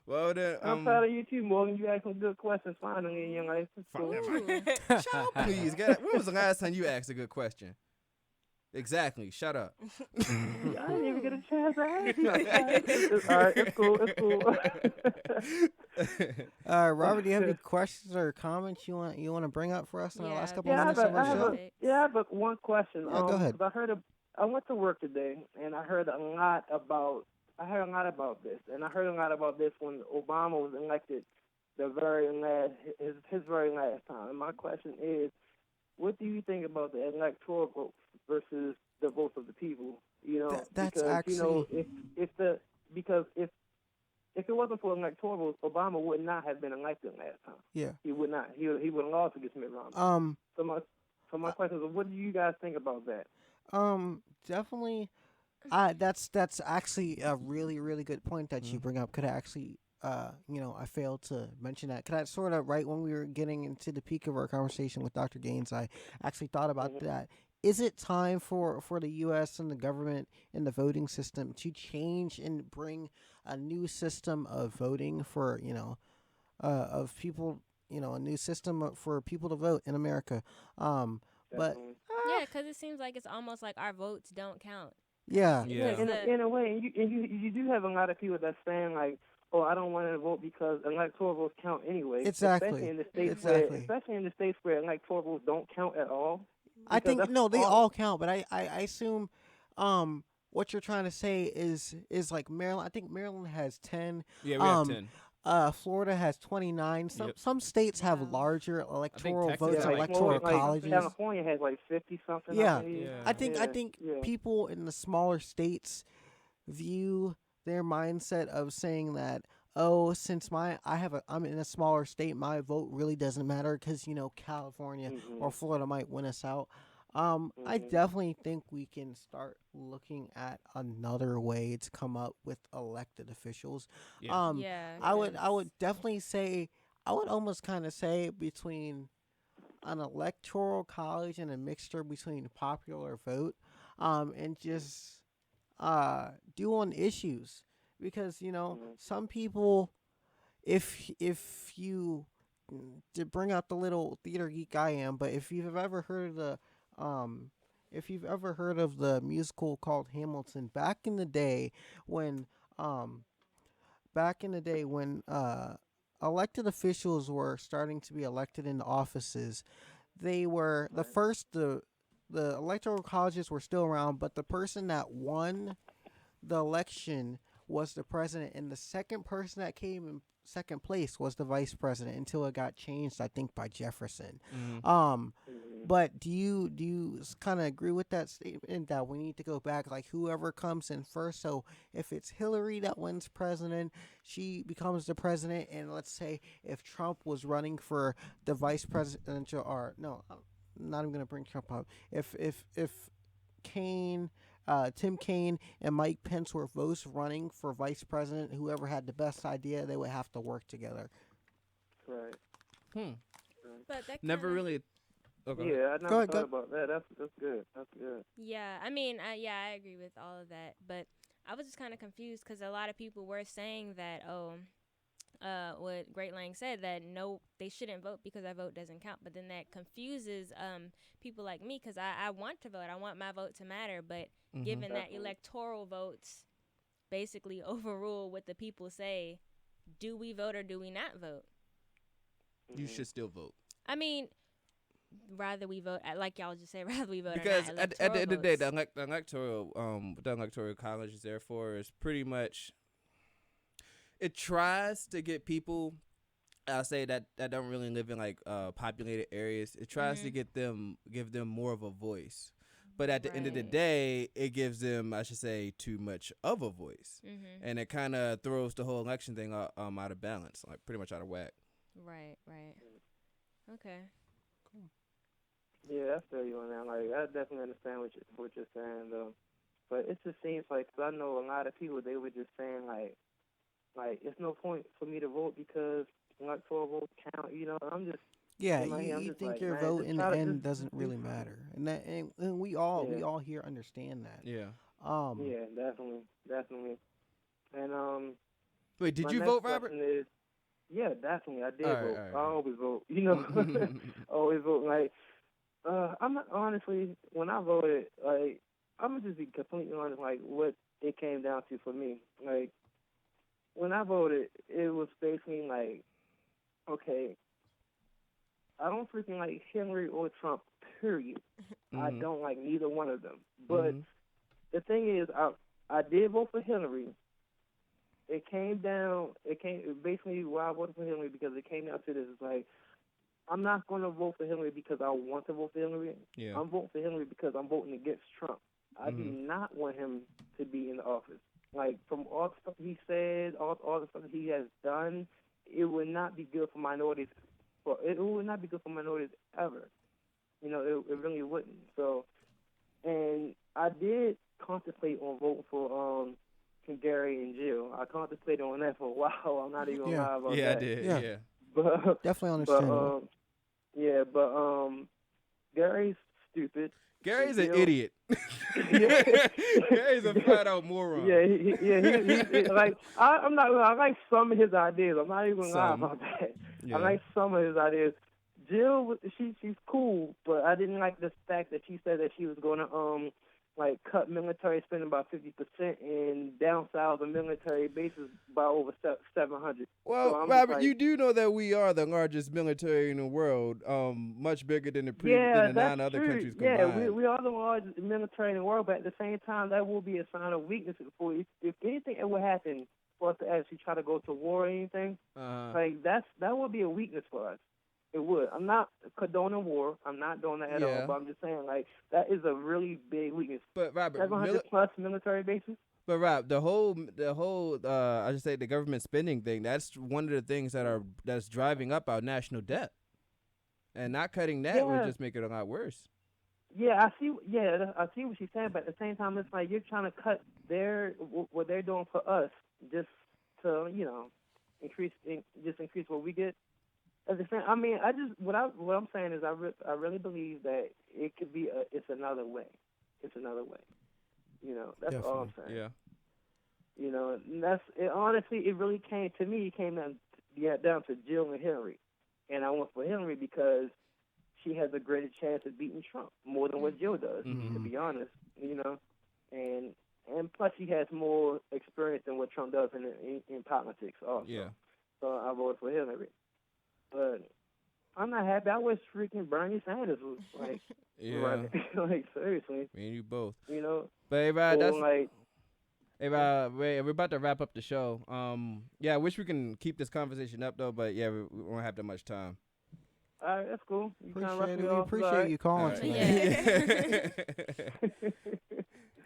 Well, then, I'm proud of you too, Morgan. You asked some good questions finally in your life. Shut up, please. When was the last time you asked a good question? Exactly. Shut up. I didn't even get a chance to ask. All right, it's cool. Robert, do you have any questions or comments you want to bring up for us in the last couple of minutes of our show? I have one question. Yeah, go ahead. I went to work today and I heard a lot about this, and I heard a lot about this when Obama was elected his very last time. And my question is, what do you think about the electoral vote versus the votes of the people? You know, that's because actually, if it wasn't for electoral votes, Obama would not have been elected last time. Yeah, he would not. He would have lost against Mitt Romney. So my question is, what do you guys think about that? Definitely. That's actually a really, really good point that you bring up. Could I actually, I failed to mention that. Could I sort of, right when we were getting into the peak of our conversation with Dr. Gaines, I actually thought about that. Is it time for the U.S. and the government and the voting system to change and bring a new system of voting for, of people, a new system for people to vote in America? But yeah, because it seems like it's almost like our votes don't count. Yeah. In a way, you do have a lot of people that's saying like, "Oh, I don't want to vote because electoral votes count anyway." Exactly. Especially in the states where electoral votes don't count at all. I think they all count, but I assume what you're trying to say is like Maryland. I think Maryland has 10. Yeah, we have 10. Florida has 29. Some states have larger electoral votes, has electoral colleges. California has like 50 something. Yeah, I think people in the smaller states view their mindset of saying that, oh, since I'm in a smaller state, my vote really doesn't matter because California or Florida might win us out. I definitely think we can start looking at another way to come up with elected officials. I would definitely say, I would almost kind of say between an electoral college and a mixture between popular vote, and just do on issues, because some people, if you, to bring out the little theater geek I am, but if you've ever heard of the musical called Hamilton, back in the day when elected officials were starting to be elected into offices, they were the electoral colleges were still around, but the person that won the election was the president, and the second person that came in second place was the vice president until it got changed, I think, by Jefferson. But do you kind of agree with that statement that we need to go back, like whoever comes in first? So if it's Hillary that wins president, she becomes the president, and let's say if Trump was running for the vice presidential, or no, I'm not even gonna bring Trump up. If Kaine, Tim Kaine and Mike Pence were both running for vice president, whoever had the best idea, they would have to work together. Right. But that Never really. Okay. Yeah, I never thought about that. That's good. That's good. Yeah, I mean, I agree with all of that, but I was just kind of confused because a lot of people were saying that, what Great Lang said, that no, they shouldn't vote because our vote doesn't count. But then that confuses people like me, because I want to vote. I want my vote to matter. But given that electoral votes basically overrule what the people say, do we vote or do we not vote? You should still vote. I mean, rather we vote, like y'all just said, rather we vote because or not. at the end of the day, the electoral college is there for is pretty much, it tries to get people, I'll say that don't really live in like populated areas. It tries to give them more of a voice, but at the end of the day, it gives them, I should say, too much of a voice, and it kind of throws the whole election thing out of balance, like pretty much out of whack. Right. Okay. Yeah, I feel you on that. Like, I definitely understand what you're saying, though. But it just seems like, 'cause I know a lot of people, they were just saying, like, it's no point for me to vote because electoral votes count, you know. I'm just... Yeah, you think like, your vote in the end doesn't really matter. And we all here understand that. Yeah. Yeah, definitely. And, wait, did you vote, Robert? Yeah, definitely. I did vote. All right. I always vote, you know. Always vote. Like, I'm not, honestly, when I voted, like, I'm going to just be completely honest, like, what it came down to for me. Like, when I voted, it was basically like, okay, I don't freaking like Hillary or Trump, period. I don't like neither one of them. But the thing is, I did vote for Hillary. Basically why I voted for Hillary, because it came down to this. It's like, I'm not going to vote for Hillary because I want to vote for Hillary. Yeah. I'm voting for Hillary because I'm voting against Trump. I do not want him to be in the office. Like, from all the stuff he said, all the stuff he has done, it would not be good for minorities. It would not be good for minorities ever. You know, it really wouldn't. So, and I did contemplate on voting for Gary and Jill. I contemplated on that for a while. I'm not even gonna lie about that. Yeah, I did. Yeah. But, definitely understand. But Gary's stupid. Gary's an idiot. Gary's a flat out moron. Yeah, he like I like some of his ideas. I'm not even gonna lie about that. Yeah. I like some of his ideas. Jill, she's cool, but I didn't like the fact that she said that she was gonna like cut military spending by 50% and downsize the military bases by over 700. Well, so Robert, you do know that we are the largest military in the world, much bigger than the 9 other countries combined. Yeah, we are the largest military in the world, but at the same time, that will be a sign of weakness. If anything ever happened for us to actually try to go to war or anything, like that would be a weakness for us. It would. I'm not condoning war. I'm not doing that at all. But I'm just saying, like, that is a really big weakness. But Robert, 700 plus military bases. But Rob, the whole I should say the government spending thing. That's one of the things that's driving up our national debt, and not cutting that would just make it a lot worse. Yeah, I see. Yeah, I see what she's saying. But at the same time, it's like you're trying to cut what they're doing for us just to increase what we get. At the same, I mean, what I'm saying is I really believe that it could be it's another way. It's another way. You know, that's all I'm saying. Yeah. You know, and that's it. Honestly, it really came down to Jill and Hillary, and I went for Hillary because she has a greater chance of beating Trump more than what Jill does. To be honest, you know, and plus she has more experience than what Trump does in politics also. Yeah. So I voted for Hillary. But I'm not happy. I wish freaking Bernie Sanders was like, yeah, like seriously. Me and you both. You know, but hey, Rod, that's like, Hey, we're about to wrap up the show. I wish we can keep this conversation up though, but yeah, we won't have that much time. All right, that's cool. You We appreciate you calling tonight. Yeah.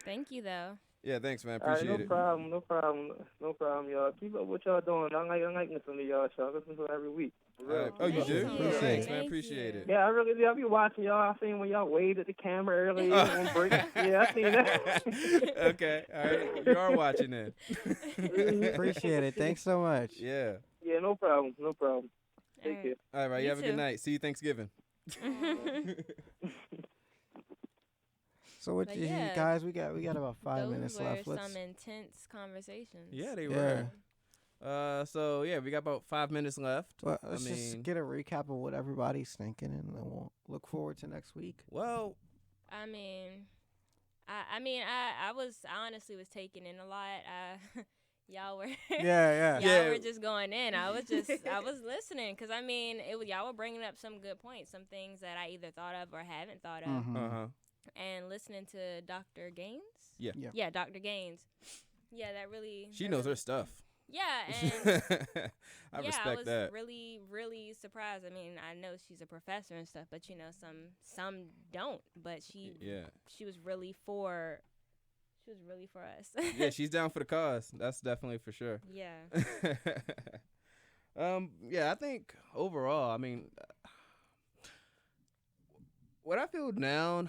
Thank you though. Yeah, thanks, man. Appreciate it. No problem, y'all. Keep up what y'all doing. I like listening to y'all show. I listen to it every week. Oh, you do? Appreciate Thanks, man. Appreciate it. Yeah, I really do. I be watching y'all. I seen when y'all waved at the camera earlier on break. Yeah, I seen that. Okay, all right. You are watching then. Appreciate it. Thanks so much. Yeah. Yeah, no problem. Take care. All right, you have a good night. See you Thanksgiving. So what you guys? We got about 5 minutes left. Those were some intense conversations. Yeah, they were. So we got about 5 minutes left. Well, let's just get a recap of what everybody's thinking, and then we'll look forward to next week. Well, I honestly was taking in a lot. Y'all were y'all were just going in. I was listening because y'all were bringing up some good points, some things that I either thought of or haven't thought of. Mm-hmm. And listening to Dr. Gaines. Yeah, Dr. Gaines. Yeah, that really. She knows her stuff. Yeah, and I respect that. I was really, really surprised. I mean, I know she's a professor and stuff, but some don't. But she was really for. She was really for us. Yeah, she's down for the cause. That's definitely for sure. Yeah. I think overall, what I feel now,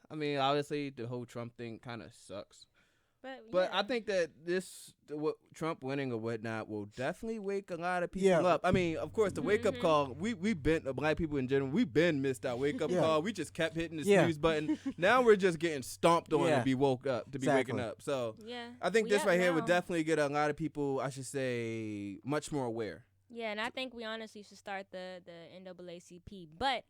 obviously the whole Trump thing kind of sucks. But I think that what Trump winning or whatnot will definitely wake a lot of people up. Of course, the wake up call, we've been, black people in general, we've been missed that wake up call. We just kept hitting the snooze button. Now we're just getting stomped on to be woke up, to be waking up. So I think this right here would definitely get a lot of people, I should say, much more aware. Yeah, and I think we honestly should start the NAACP. But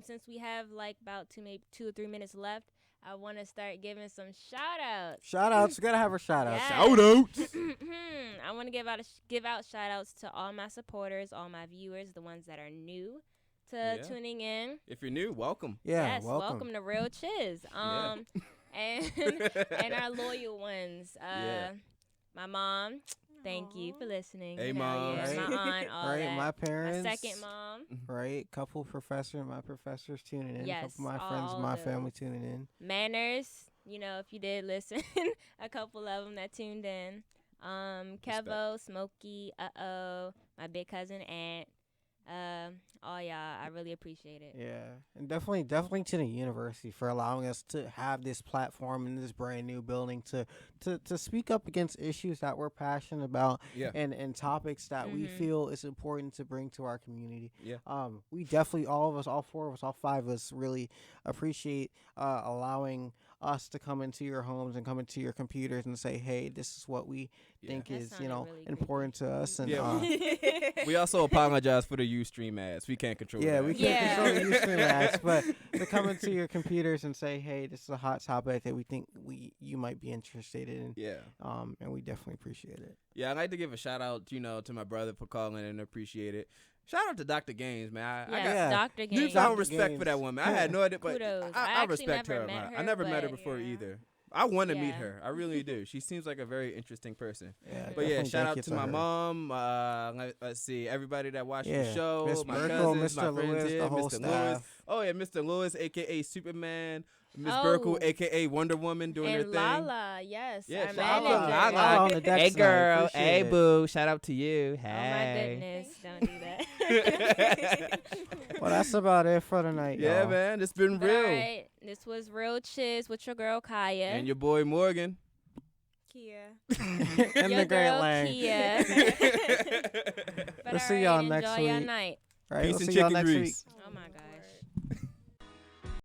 since we have like about 2 or 3 minutes left, I want to start giving some shout-outs. Shout-outs. We got to have a shout-out. Yes. Shout-outs. I want to give out shout-outs to all my supporters, all my viewers, the ones that are new to tuning in. If you're new, welcome. Yeah, yes, welcome to Real Chiz. And our loyal ones. My mom. Thank you for listening. Hey, Mom. Yeah, my aunt, all that. My parents. My second mom. Right. Couple my professors tuning in. Yes, couple of my friends, my family tuning in. Manners, if you did listen, a couple of them that tuned in. Kevo, Smokey, my big cousin, Aunt. All y'all, I really appreciate it. Yeah, and definitely to the university for allowing us to have this platform in this brand new building to speak up against issues that we're passionate about and topics that we feel is important to bring to our community. Yeah. We definitely, all of us, all four of us, all five of us really appreciate allowing us to come into your homes and come into your computers and say, hey, this is what we think is, really important to us. And we also apologize for the Ustream ads. We can't control that. We can't control the Ustream ads, but to come into your computers and say, hey, this is a hot topic that we think you might be interested in. Yeah. And we definitely appreciate it. Yeah, I'd like to give a shout out, to my brother for calling and appreciate it. Shout out to Dr. Gaines, man. I got Dr. Gaines. Newfound respect for that woman. I had no idea, but I respect her. I never met her before either. I want to meet her. I really do. She seems like a very interesting person. Yeah, but shout out to my mom. Let's see, everybody that watched the show. Miss My Burkle, cousins, Mr. my friends Lewis, here, the whole Mr. staff. Lewis. Oh yeah, Mr. Lewis, aka Superman. Miss Burkle, a.k.a. Wonder Woman, doing her thing. Lala, yes. Yeah, our shout manager. out to Lala. on the deck Hey, tonight. girl. Appreciate Hey, it. boo. Shout out to you. Hey. Oh, my goodness. Don't do that. Well, that's about it for tonight, Yeah, y'all. man. It's been real. All right. This was Real Chiz with your girl, Kaya. And your boy, Morgan. Kia. And your the Great girl, Lang. Kia. We'll see y'all next Enjoy your week. night. All right, Peace we'll and see y'all chicken next grease. week. Oh, my God.